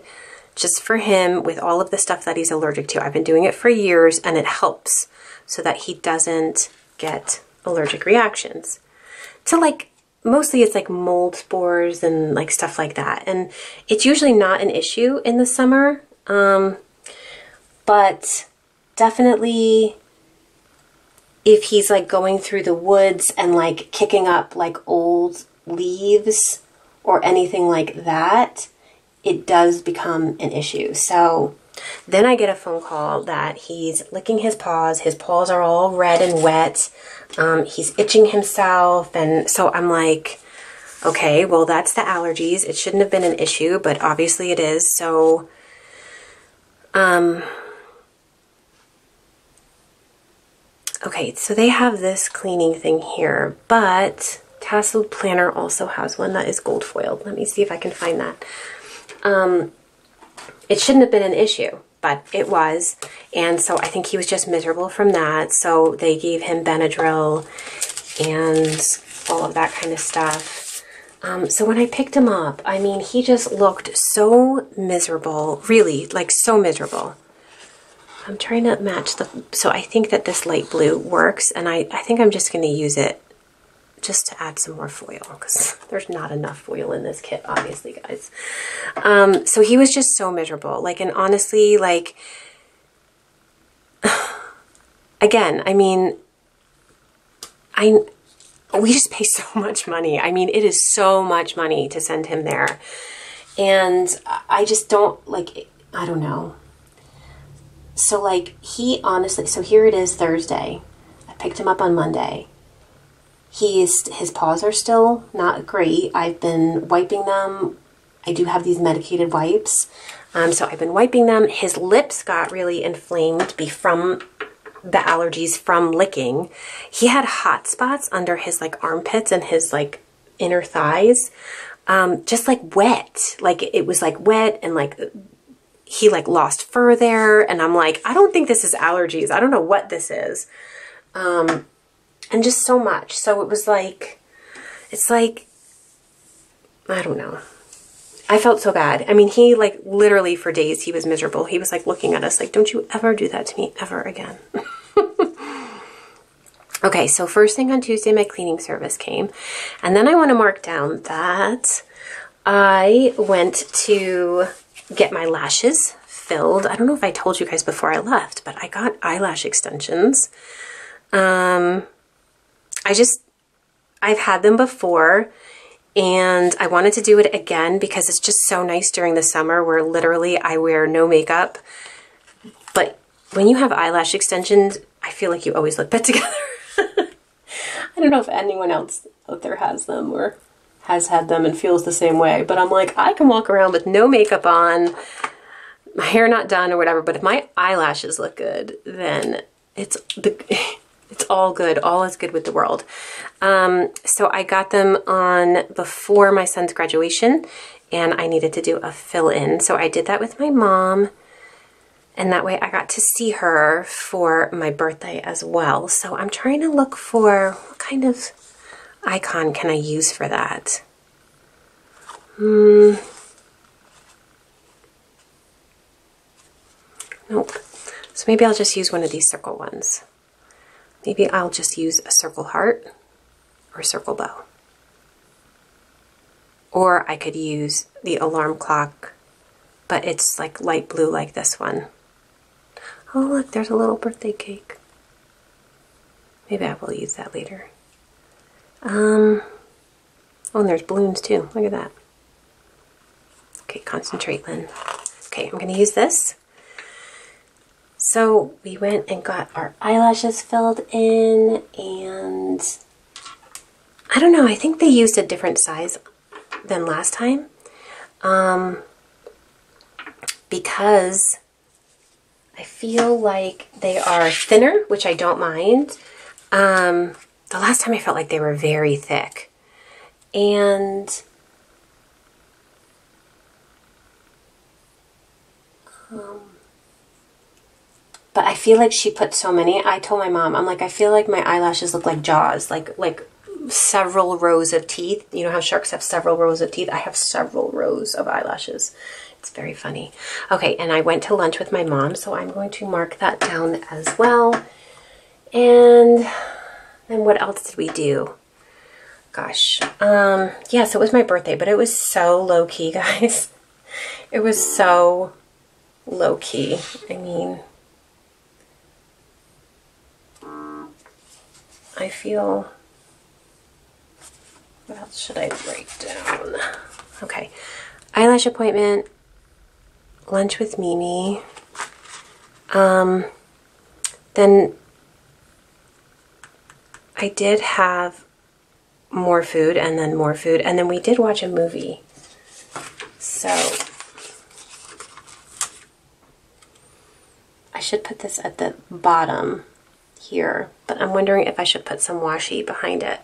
A: just for him with all of the stuff that he's allergic to. I've been doing it for years, and it helps so that he doesn't get allergic reactions to, like, mostly it's like mold spores and like stuff like that. And it's usually not an issue in the summer. But definitely if he's like going through the woods and like kicking up like old leaves or anything like that, it does become an issue. So then I get a phone call that he's licking his paws. His paws are all red and wet. He's itching himself. And so I'm like, okay, well, that's the allergies. It shouldn't have been an issue, but obviously it is. So, okay, so they have this cleaning thing here, but Tasseled Planner also has one that is gold foiled. Let me see if I can find that. It shouldn't have been an issue, but it was. And so I think he was just miserable from that. So they gave him Benadryl and all of that kind of stuff. So when I picked him up, I mean, he just looked so miserable, really, like so miserable. I'm trying to match the, so I think that this light blue works, and I think I'm just going to use it just to add some more foil, because there's not enough foil in this kit, obviously, guys. So he was just so miserable, like, and honestly, like, again, I mean, we just pay so much money. I mean, it is so much money to send him there, and I just don't, like, I don't know. So, like, he honestly, so here it is Thursday. I picked him up on Monday. His paws are still not great. I've been wiping them. I do have these medicated wipes. So I've been wiping them. His lips got really inflamed from the allergies from licking. He had hot spots under his, like, armpits and his, like, inner thighs. Just, like, wet. Like, it was, like, wet and, like, he like lost fur there, and I'm like, I don't think this is allergies. I don't know what this is. And just so much. So it was like, it's like, I don't know. I felt so bad. I mean, he like literally for days he was miserable. He was like looking at us like, don't you ever do that to me ever again. Okay, so first thing on Tuesday, my cleaning service came. And then I want to mark down that I went to get my lashes filled. I don't know if I told you guys before I left, but I got eyelash extensions. I've had them before, and I wanted to do it again because it's just so nice during the summer where literally I wear no makeup. But when you have eyelash extensions, I feel like you always look put together. I don't know if anyone else out there has them or has had them and feels the same way, but I'm like, I can walk around with no makeup on, my hair not done or whatever, but if my eyelashes look good, then it's all good. All is good with the world. So I got them on before my son's graduation, and I needed to do a fill-in. So I did that with my mom, and that way I got to see her for my birthday as well. So I'm trying to look for what kind of icon can I use for that? Nope. So maybe I'll just use one of these circle ones. Maybe I'll just use a circle heart or a circle bow. Or I could use the alarm clock, but it's like light blue like this one. Oh look, there's a little birthday cake. Maybe I will use that later. Oh, and there's balloons too. Look at that. Okay, concentrate, Lynn. Okay, I'm going to use this. So we went and got our eyelashes filled in, and I don't know, I think they used a different size than last time because I feel like they are thinner, which I don't mind. The last time I felt like they were very thick, and but I feel like she put so many. I told my mom, I'm like, I feel like my eyelashes look like Jaws, like several rows of teeth. You know how sharks have several rows of teeth? I have several rows of eyelashes. It's very funny. Okay, and I went to lunch with my mom, so I'm going to mark that down as well. And then what else did we do? Gosh. Yeah, so it was my birthday, but it was so low-key, guys. It was so low-key. I mean, I feel, what else should I write down? Okay, eyelash appointment, lunch with Mimi, then I did have more food and then more food, and then we did watch a movie. So I should put this at the bottom here, but I'm wondering if I should put some washi behind it.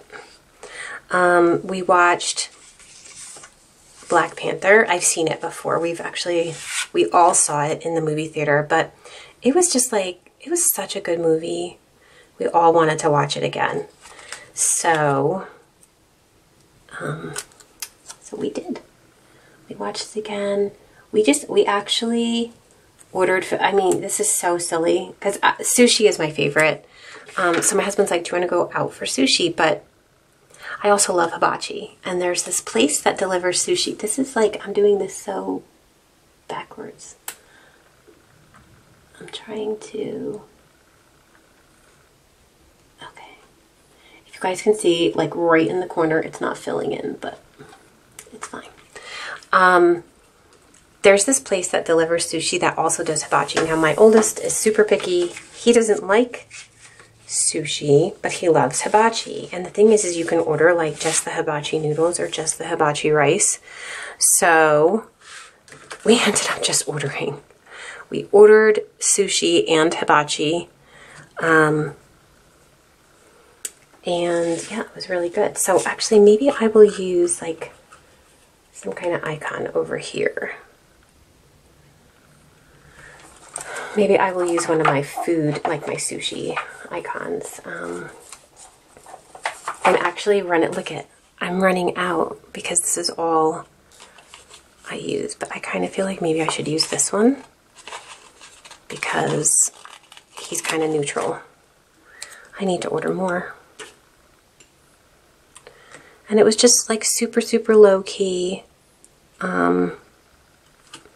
A: We watched Black Panther. I've seen it before. We all saw it in the movie theater, but it was just like, it was such a good movie. We all wanted to watch it again. So, so we did. We watched it again. We actually ordered, I mean, this is so silly, because sushi is my favorite. So my husband's like, do you want to go out for sushi? But I also love hibachi. And there's this place that delivers sushi. This is like, I'm doing this so backwards. I'm trying to, okay. If you guys can see, like right in the corner, it's not filling in, but it's fine. There's this place that delivers sushi that also does hibachi. Now, my oldest is super picky. He doesn't like sushi, but he loves hibachi. And the thing is you can order like just the hibachi noodles or just the hibachi rice. So we ended up just ordering. We ordered sushi and hibachi. And yeah, it was really good. So actually, maybe I will use like some kind of icon over here. Maybe I will use one of my food, like my sushi icons. And actually run it, look at, I'm running out because this is all I use, but I kind of feel like maybe I should use this one because he's kind of neutral. I need to order more. And it was just like super, super low key.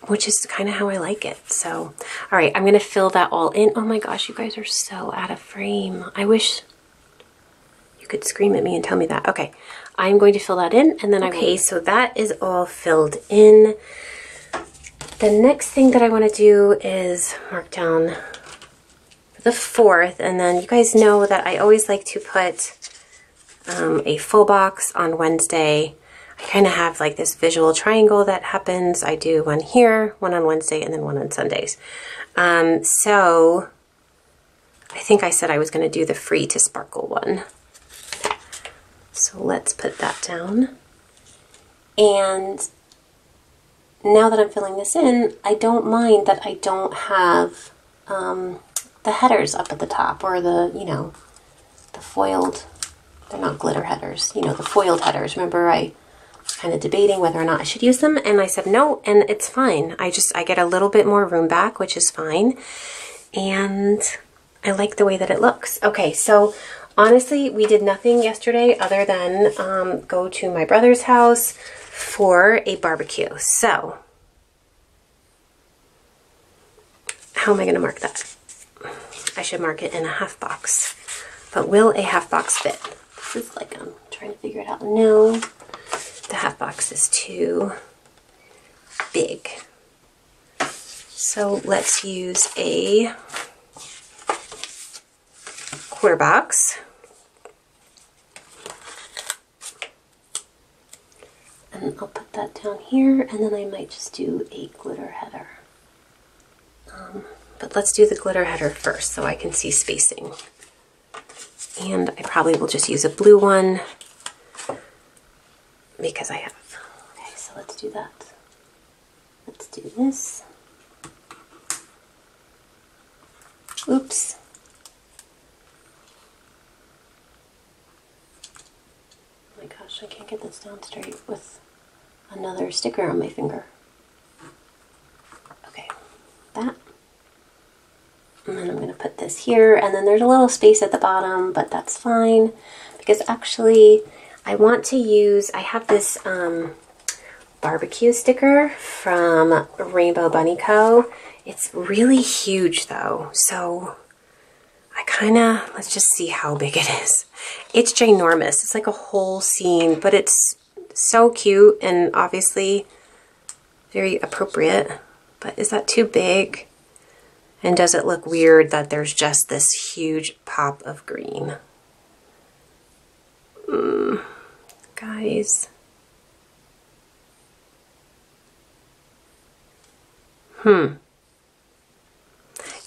A: Which is kind of how I like it. So, all right, I'm going to fill that all in. Oh my gosh, you guys are so out of frame. I wish you could scream at me and tell me that. Okay, I'm going to fill that in and then okay, so that is all filled in. The next thing that I want to do is mark down the 4th, and then you guys know that I always like to put a full box on Wednesday. I kind of have like this visual triangle that happens. I do one here, one on Wednesday, and then one on Sundays. So I think I said I was going to do the free to sparkle one. So let's put that down. And now that I'm filling this in, I don't mind that I don't have the headers up at the top, or the, you know, the foiled, they're not glitter headers, you know, the foiled headers. Remember, I kind of debating whether or not I should use them, and I said no, and it's fine. I get a little bit more room back, which is fine, and I like the way that it looks. Okay, so honestly, we did nothing yesterday other than go to my brother's house for a barbecue. So how am I going to mark that? I should mark it in a half box, but will a half box fit? This is like, I'm trying to figure it out. No. The half box is too big. So let's use a quarter box. And I'll put that down here, and then I might just do a glitter header. But let's do the glitter header first so I can see spacing. And I probably will just use a blue one, because I have. Okay, so let's do that. Let's do this. Oops. Oh my gosh, I can't get this down straight with another sticker on my finger. Okay, that. And then I'm going to put this here, and then there's a little space at the bottom, but that's fine, because actually I want to use, I have this barbecue sticker from Rainbow Bunny Co. It's really huge though, so I let's just see how big it is. It's ginormous. It's like a whole scene, but it's so cute and obviously very appropriate. But is that too big? And does it look weird that there's just this huge pop of green? Guys.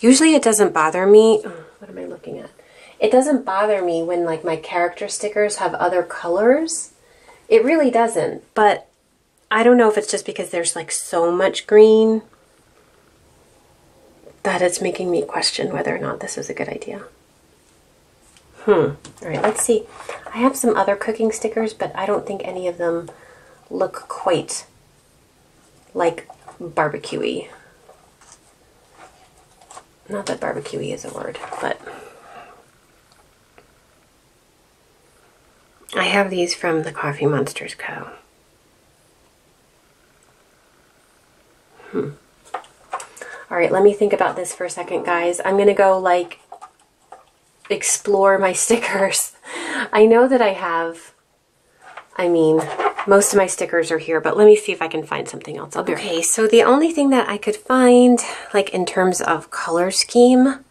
A: Usually it doesn't bother me. Oh, what am I looking at? It doesn't bother me when like my character stickers have other colors. It really doesn't, but I don't know if it's just because there's like so much green that it's making me question whether or not this is a good idea. All right, let's see. I have some other cooking stickers, but I don't think any of them look quite like barbecue-y. Not that barbecue-y is a word, but I have these from the Coffee Monsters Co. All right, let me think about this for a second, guys. I'm gonna go like explore my stickers. I know that I have, most of my stickers are here, but let me see if I can find something else. Okay, so the only thing that I could find, like in terms of color scheme,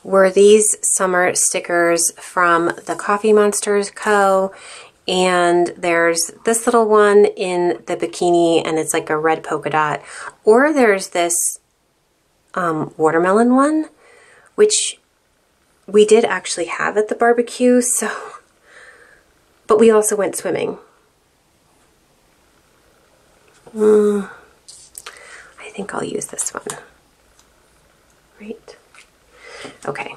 A: were these summer stickers from the Coffee Monsters Co. And there's this little one in the bikini, and it's like a red polka dot. Or there's this watermelon one, which we did actually have at the barbecue, so, but we also went swimming. I think I'll use this one. Right? Okay.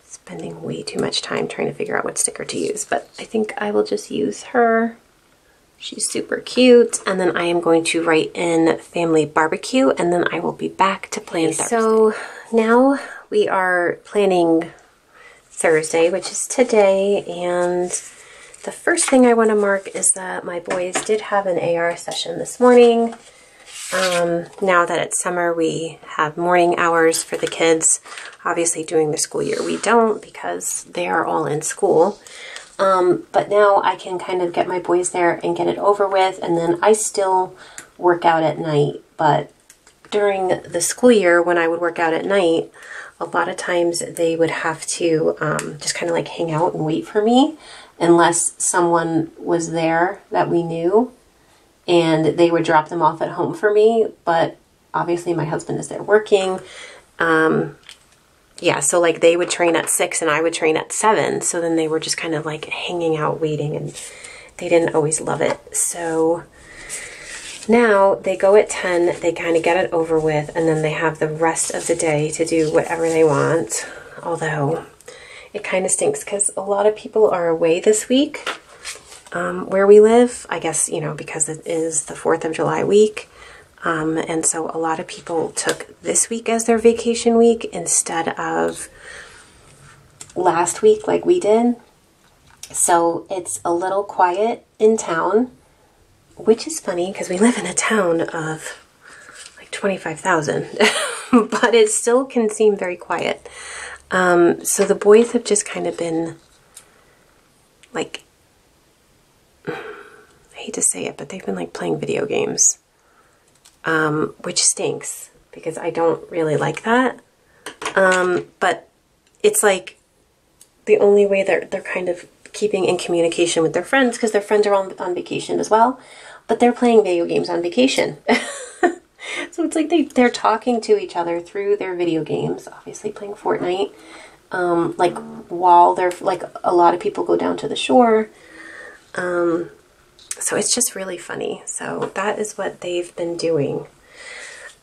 A: Spending way too much time trying to figure out what sticker to use, but I think I will just use her. She's super cute. And then I am going to write in family barbecue, and then I will be back to plan Thursday. So now we are planning Thursday, which is today, and the first thing I want to mark is that my boys did have an AR session this morning. Now that it's summer, we have morning hours for the kids. Obviously during the school year we don't, because they are all in school. But now I can kind of get my boys there and get it over with, and then I still work out at night. But during the school year, when I would work out at night, a lot of times they would have to just kind of like hang out and wait for me, unless someone was there that we knew, and they would drop them off at home for me. But obviously my husband is there working. Yeah, so like they would train at 6 and I would train at 7. So then they were just kind of like hanging out waiting, and they didn't always love it. So now they go at 10, they kind of get it over with, and then they have the rest of the day to do whatever they want. Although it kind of stinks because a lot of people are away this week where we live. I guess, you know, because it is the 4th of July week. And so a lot of people took this week as their vacation week instead of last week like we did. So it's a little quiet in town, which is funny because we live in a town of like 25,000, but it still can seem very quiet. So the boys have just kind of been like, I hate to say it, but they've been like playing video games. Which stinks because I don't really like that. But it's like the only way they're kind of keeping in communication with their friends, because their friends are on vacation as well, but they're playing video games on vacation. So it's like they're talking to each other through their video games, obviously playing Fortnite, like while they're like, a lot of people go down to the shore. So it's just really funny. So that is what they've been doing.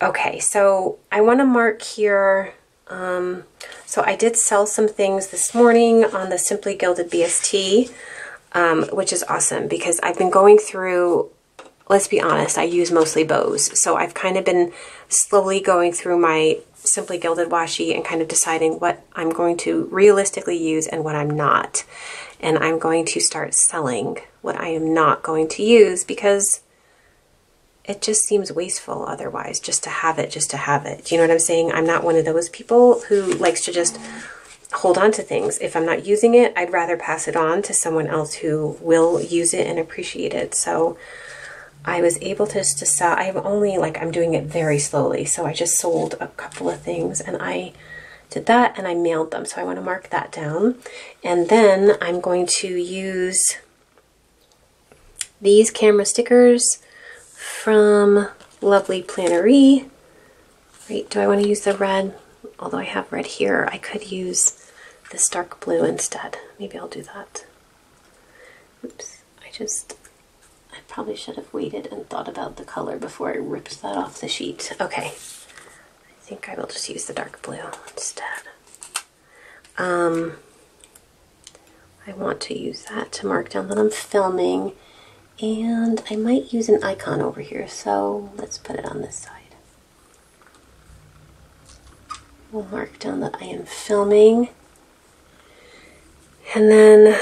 A: Okay, so I want to mark here. So I did sell some things this morning on the Simply Gilded BST, which is awesome because I've been going through, let's be honest, I use mostly bows. So I've kind of been slowly going through my Simply Gilded washi and kind of deciding what I'm going to realistically use and what I'm not. And I'm going to start selling what I am not going to use because it just seems wasteful otherwise, just to have it, just to have it. Do you know what I'm saying? I'm not one of those people who likes to just hold on to things. If I'm not using it, I'd rather pass it on to someone else who will use it and appreciate it. So I was able to just sell. I'm doing it very slowly. So I just sold a couple of things and I did that and I mailed them. So I want to mark that down. And then I'm going to use these camera stickers from Lovely Plannery. Right, do I want to use the red? Although I have red here, I could use this dark blue instead. Maybe I'll do that. Oops, I probably should have waited and thought about the color before I ripped that off the sheet. Okay, I think I will just use the dark blue instead. I want to use that to mark down that I'm filming. And I might use an icon over here, so let's put it on this side. We'll mark down that I am filming. And then,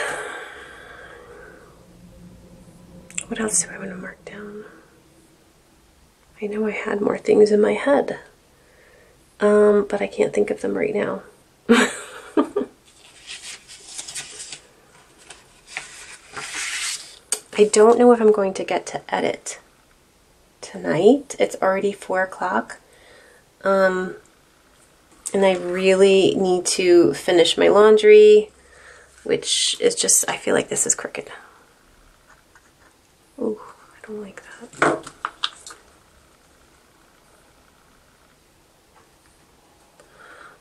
A: what else do I want to mark down? I know I had more things in my head, but I can't think of them right now. I don't know if I'm going to get to edit tonight. It's already 4 o'clock. And I really need to finish my laundry, which is just, I feel like this is crooked. Ooh, I don't like that.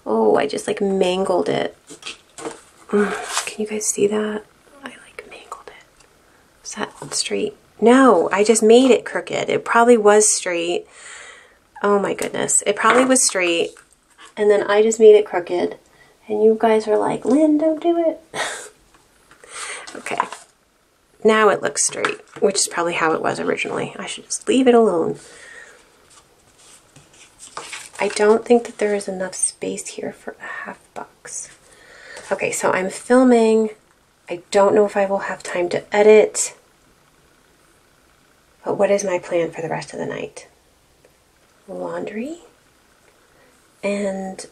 A: Oh, I just like mangled it. Can you guys see that? Is that straight? No, I just made it crooked. It probably was straight. Oh my goodness. It probably was straight. And then I just made it crooked. And you guys are like, Lynn, don't do it. Okay. Now it looks straight, which is probably how it was originally. I should just leave it alone. I don't think that there is enough space here for a half box. Okay, so I'm filming. I don't know if I will have time to edit, but what is my plan for the rest of the night? Laundry and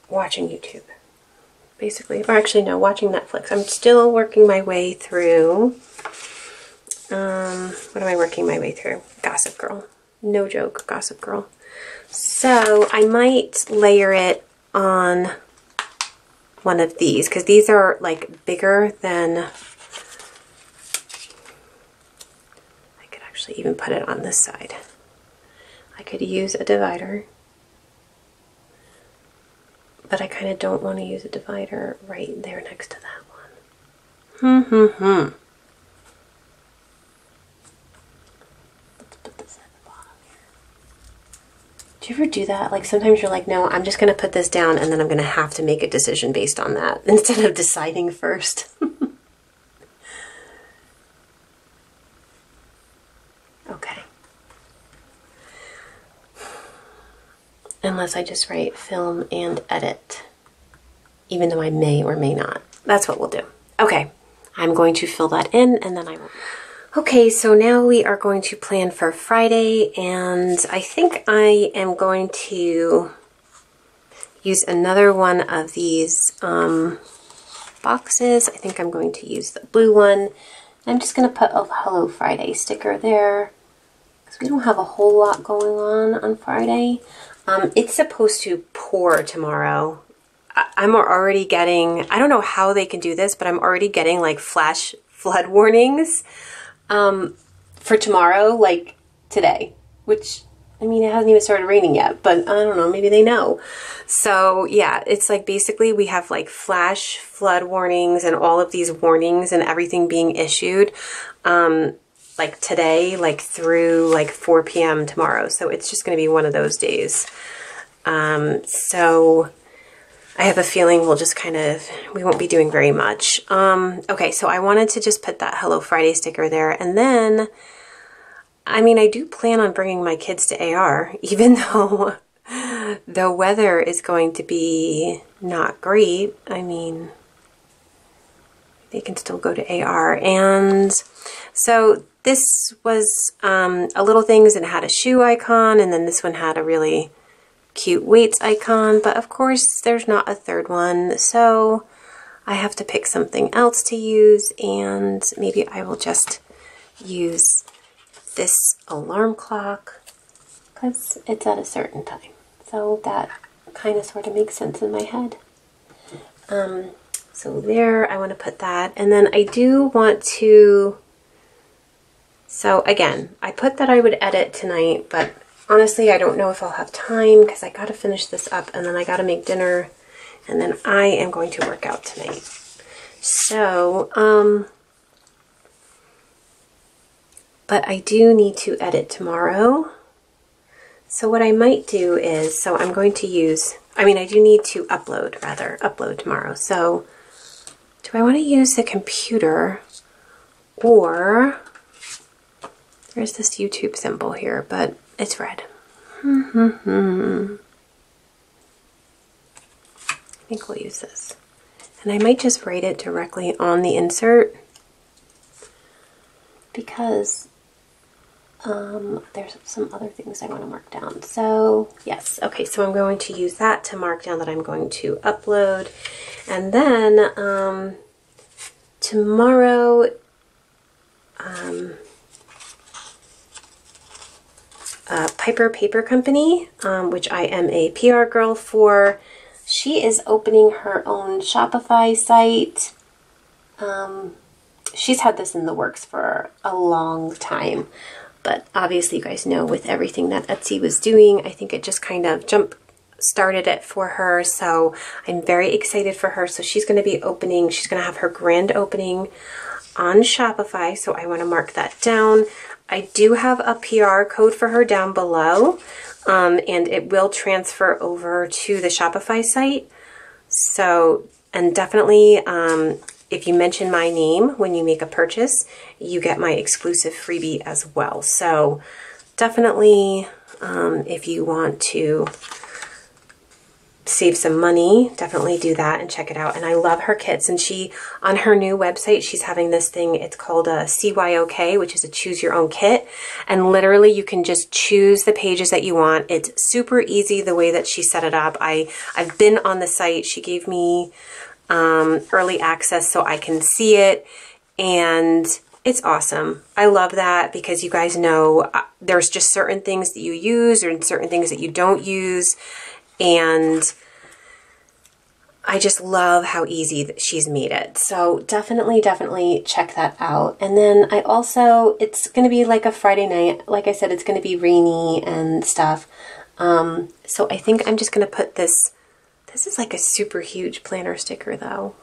A: watching YouTube, basically. Or actually, no, watching Netflix. I'm still working my way through, what am I working my way through? Gossip Girl. No joke, Gossip Girl. So I might layer it on one of these, because these are like bigger than, I could actually even put it on this side. I could use a divider, but I kind of don't want to use a divider right there next to that one. Let's put this at the bottom here. Do you ever do that? Like sometimes you're like, no, I'm just going to put this down and then I'm going to have to make a decision based on that instead of deciding first. Okay. Unless I just write film and edit, even though I may or may not. That's what we'll do. Okay, I'm going to fill that in and then I will. Okay, so now we are going to plan for Friday, and I think I am going to use another one of these boxes. I think I'm going to use the blue one. I'm just going to put a Hello Friday sticker there, because we don't have a whole lot going on Friday. It's supposed to pour tomorrow. I'm already getting, I don't know how they can do this, but I'm already getting like flash flood warnings for tomorrow, like today, which, I mean, it hasn't even started raining yet, but I don't know, maybe they know. So yeah, it's like basically we have like flash flood warnings and all of these warnings and everything being issued like today, like through like 4 p.m. tomorrow. So it's just going to be one of those days. So I have a feeling we'll just kind of, we won't be doing very much. Okay, so I wanted to just put that Hello Friday sticker there. And then, I mean, I do plan on bringing my kids to AR, even though the weather is going to be not great. I mean, they can still go to AR. And so this was a little things and it had a shoe icon, and then this one had a really cute weights icon, but of course there's not a third one, so I have to pick something else to use, and maybe I will just use this alarm clock because it's at a certain time. So that kind of sort of makes sense in my head. So there, I want to put that. And then I do want to, so again, I put that I would edit tonight, but honestly, I don't know if I'll have time because I got to finish this up and then I got to make dinner and then I am going to work out tonight. So, but I do need to edit tomorrow. So what I might do is, so I'm going to use, I do need to upload tomorrow. So do I want to use the computer, or there's this YouTube symbol here, but it's red. I think we'll use this. And I might just write it directly on the insert because there's some other things I want to mark down. So yes, okay, so I'm going to use that to mark down that I'm going to upload. And then tomorrow, Piper Paper Company, which I am a PR girl for, she is opening her own Shopify site. She's had this in the works for a long time, but obviously you guys know with everything that Etsy was doing, I think it just kind of started it for her. So I'm very excited for her. So she's going to be opening, she's going to have her grand opening on Shopify. So I want to mark that down. I do have a PR code for her down below, and it will transfer over to the Shopify site. So, and definitely, if you mention my name when you make a purchase, you get my exclusive freebie as well. So definitely, if you want to save some money, definitely do that and check it out. And I love her kits, and she, on her new website, she's having this thing, it's called a CYOK, which is a choose your own kit, and literally you can just choose the pages that you want. It's super easy the way that she set it up. I've been on the site. She gave me early access so I can see it, and it's awesome. I love that because you guys know there's just certain things that you use and certain things that you don't use. And I just love how easy that she's made it. So definitely check that out. And then I also, it's going to be like a Friday night. Like I said, it's going to be rainy and stuff. So I think I'm just going to put this. This is like a super huge planner sticker though.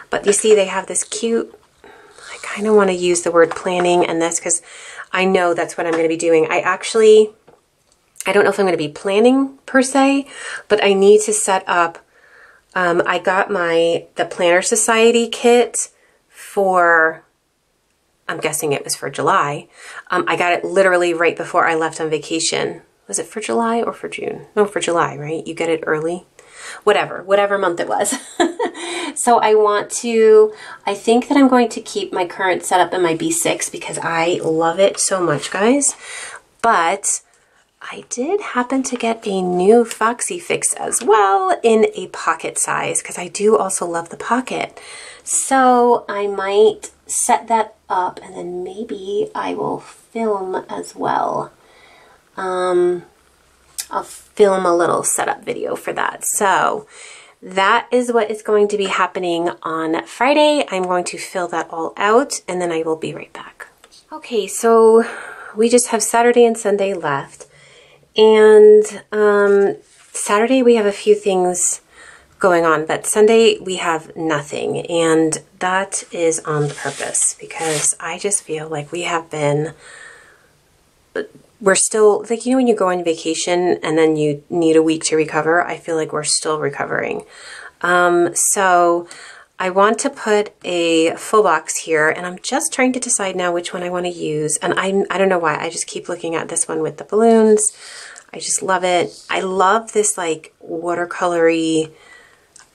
A: But you see they have this cute, I kind of want to use the word planning in this because I know that's what I'm going to be doing. I don't know if I'm going to be planning per se, but I need to set up, I got the Planner Society kit for, I'm guessing it was for July. I got it literally right before I left on vacation. Was it for July or for June? No, for July, right? You get it early. Whatever month it was. So I think that I'm going to keep my current setup in my B6 because I love it so much, guys. But I did happen to get a new Foxy Fix as well in a pocket size because I do also love the pocket. So I might set that up and then maybe I will film as well. I'll film a little setup video for that. So that is what is going to be happening on Friday. I'm going to fill that all out and then I will be right back. Okay, so we just have Saturday and Sunday left. And Saturday we have a few things going on, but Sunday we have nothing. And that is on purpose because I just feel like we're still, like, you know when you go on vacation and then you need a week to recover? I feel like we're still recovering. So I want to put a full box here, and I'm just trying to decide now which one I want to use. And I don't know why, I just keep looking at this one with the balloons. I just love it. I love this like watercolory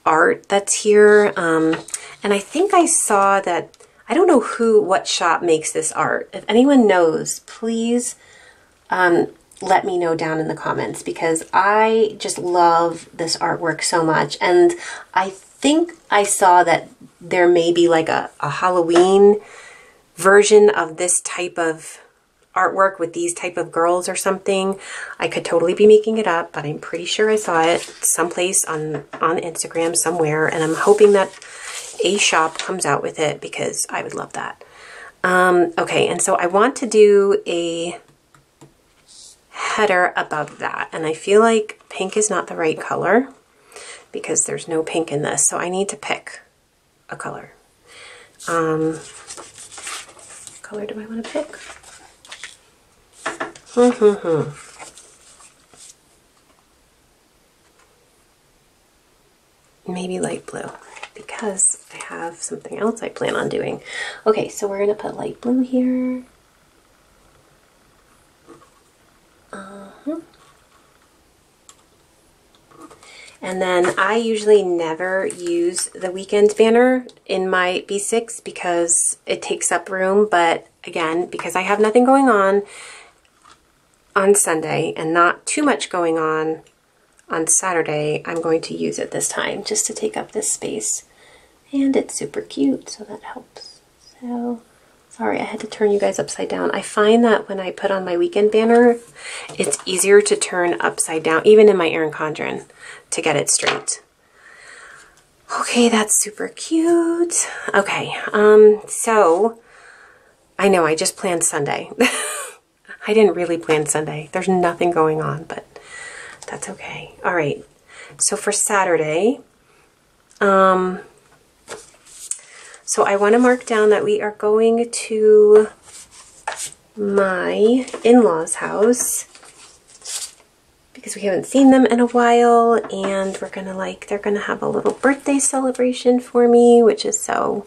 A: art that's here. And I think I saw that, I don't know what shop makes this art. If anyone knows, please let me know down in the comments, because I just love this artwork so much. And I think I saw that there may be like a Halloween version of this type of artwork with these type of girls or something. I could totally be making it up, but I'm pretty sure I saw it someplace on Instagram somewhere, and I'm hoping that a shop comes out with it because I would love that. Okay, and so I want to do a header above that, and I feel like pink is not the right color because there's no pink in this, so I need to pick a color. What color do I want to pick? Maybe light blue, because I have something else I plan on doing. Okay, so we're going to put light blue here. And then I usually never use the weekend banner in my B6 because it takes up room, but again, because I have nothing going on Sunday and not too much going on Saturday, I'm going to use it this time just to take up this space. And it's super cute, so that helps. So, sorry, I had to turn you guys upside down. I find that when I put on my weekend banner, it's easier to turn upside down, even in my Erin Condren, to get it straight. Okay, that's super cute. Okay, so I know I just planned Sunday. I didn't really plan Sunday. There's nothing going on, but that's okay. All right, so for Saturday, so I want to mark down that we are going to my in-laws' house because we haven't seen them in a while, and we're gonna they're gonna have a little birthday celebration for me, which is so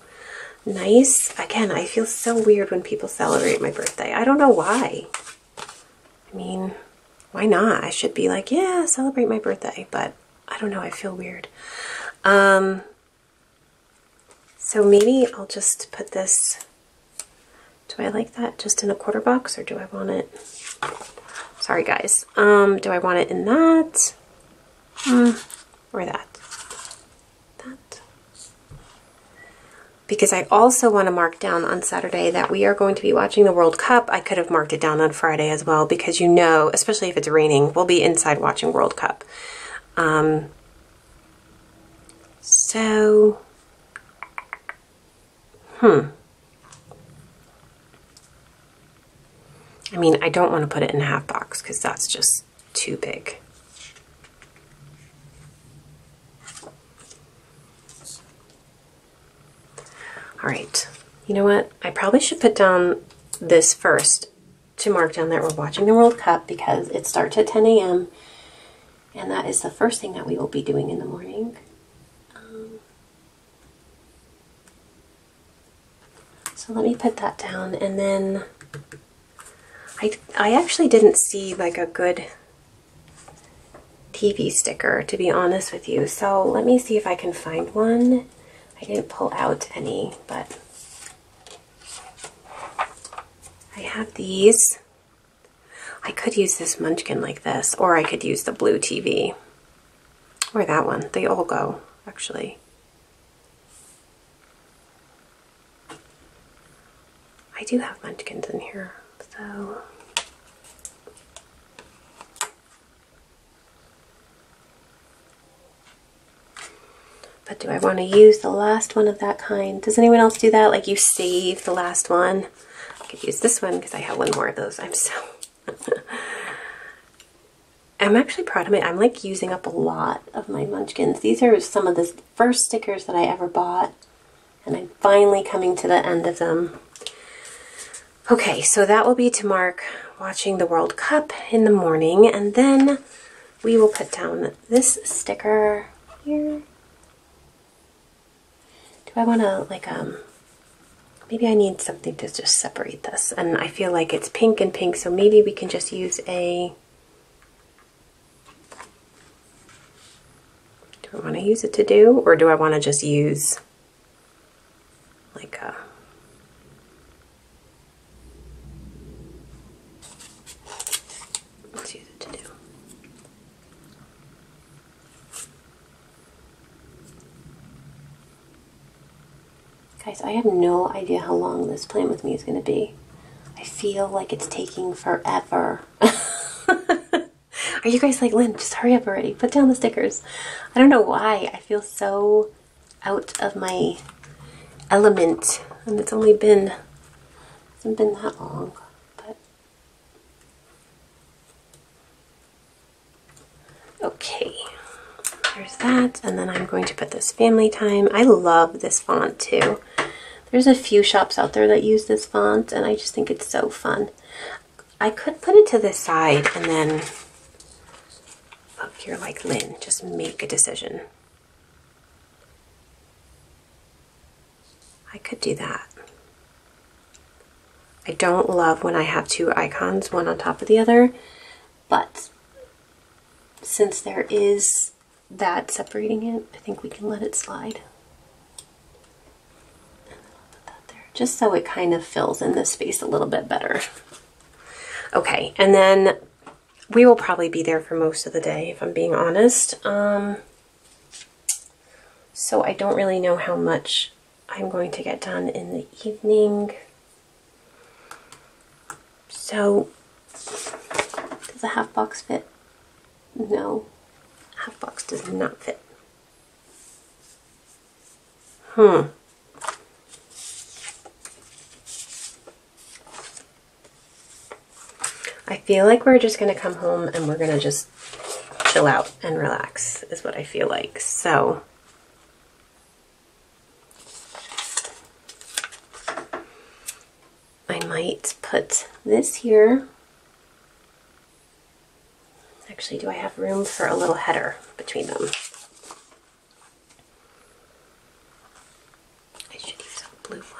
A: nice. Again, I feel so weird when people celebrate my birthday. I don't know why. I mean, why not? I should be like, yeah, celebrate my birthday, but I don't know, I feel weird. So maybe I'll just put this, do I like that just in a quarter box, or do I want it, sorry guys, do I want it in that, or that? Because I also want to mark down on Saturday that we are going to be watching the World Cup. I could have marked it down on Friday as well, because you know, especially if it's raining, we'll be inside watching World Cup. So, I mean, I don't want to put it in a half box because that's just too big. All right, you know what? I probably should put down this first to mark down that we're watching the World Cup, because it starts at 10 a.m. and that is the first thing that we will be doing in the morning. So let me put that down, and then I actually didn't see like a good TV sticker, to be honest with you. So let me see if I can find one. I didn't pull out any, but I have these. I could use this munchkin like this, or I could use the blue TV, or that one. They all go, actually. I do have munchkins in here, so. But do I want to use the last one of that kind? Does anyone else do that? Like you save the last one? I could use this one because I have one more of those. I'm actually proud of it. I'm like using up a lot of my munchkins. These are some of the first stickers that I ever bought, and I'm finally coming to the end of them. Okay, so that will be to mark watching the World Cup in the morning, and then we will put down this sticker here. Do I want to, like, maybe I need something to just separate this, and I feel like it's pink and pink, so maybe we can just use a, do I want to use it to do, or do I want to just use, like, a Guys, I have no idea how long this plan with me is going to be. I feel like it's taking forever. Are you guys like, Lynn, just hurry up already. Put down the stickers. I don't know why. I feel so out of my element. And it's only been, hasn't been that long. But okay. There's that. And then I'm going to put this family time. I love this font too. There's a few shops out there that use this font, and I just think it's so fun. I could put it to the side and then, oh, you're like, Lynn, just make a decision. I could do that. I don't love when I have two icons, one on top of the other, but since there is that separating it, I think we can let it slide. Just so it kind of fills in this space a little bit better. Okay, and then we will probably be there for most of the day, if I'm being honest. So I don't really know how much I'm going to get done in the evening. So, does a half box fit? No, half box does not fit. I feel like we're just gonna come home and we're gonna just chill out and relax is what I feel like. So I might put this here. Actually, do I have room for a little header between them? I should use a blue one.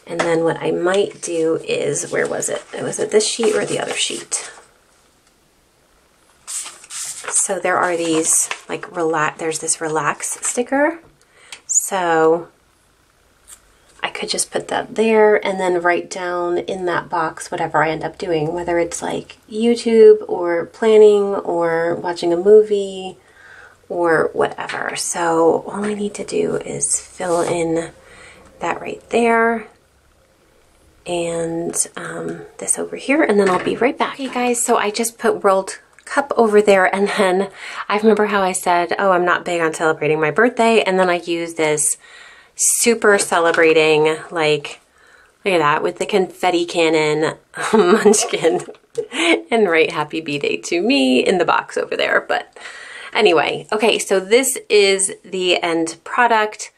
A: And then what I might do is, where was it? Was it this sheet or the other sheet? So there are these, like, there's this relax sticker. So I could just put that there and then write down in that box whatever I end up doing, whether it's like YouTube or planning or watching a movie or whatever. So all I need to do is fill in that right there. And this over here, and then I'll be right back. Okay guys, so I just put World Cup over there, and then I remember how I said, oh, I'm not big on celebrating my birthday, and then I used this super celebrating, like, look at that, with the confetti cannon munchkin, and write happy B-Day to me in the box over there. But anyway, okay, so this is the end product.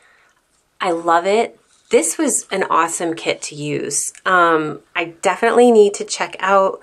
A: I love it. This was an awesome kit to use. I definitely need to check out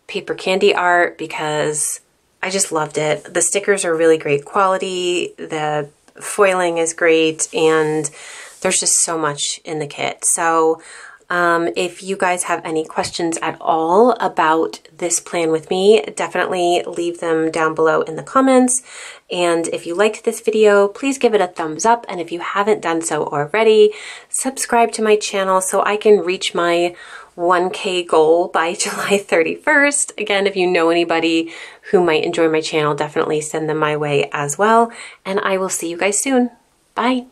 A: PaperCandyArt because I just loved it. The stickers are really great quality, the foiling is great, and there's just so much in the kit. So if you guys have any questions at all about this plan with me, definitely leave them down below in the comments. And if you liked this video, please give it a thumbs up. And if you haven't done so already, subscribe to my channel so I can reach my 1K goal by July 31st. Again, if you know anybody who might enjoy my channel, definitely send them my way as well. And I will see you guys soon. Bye.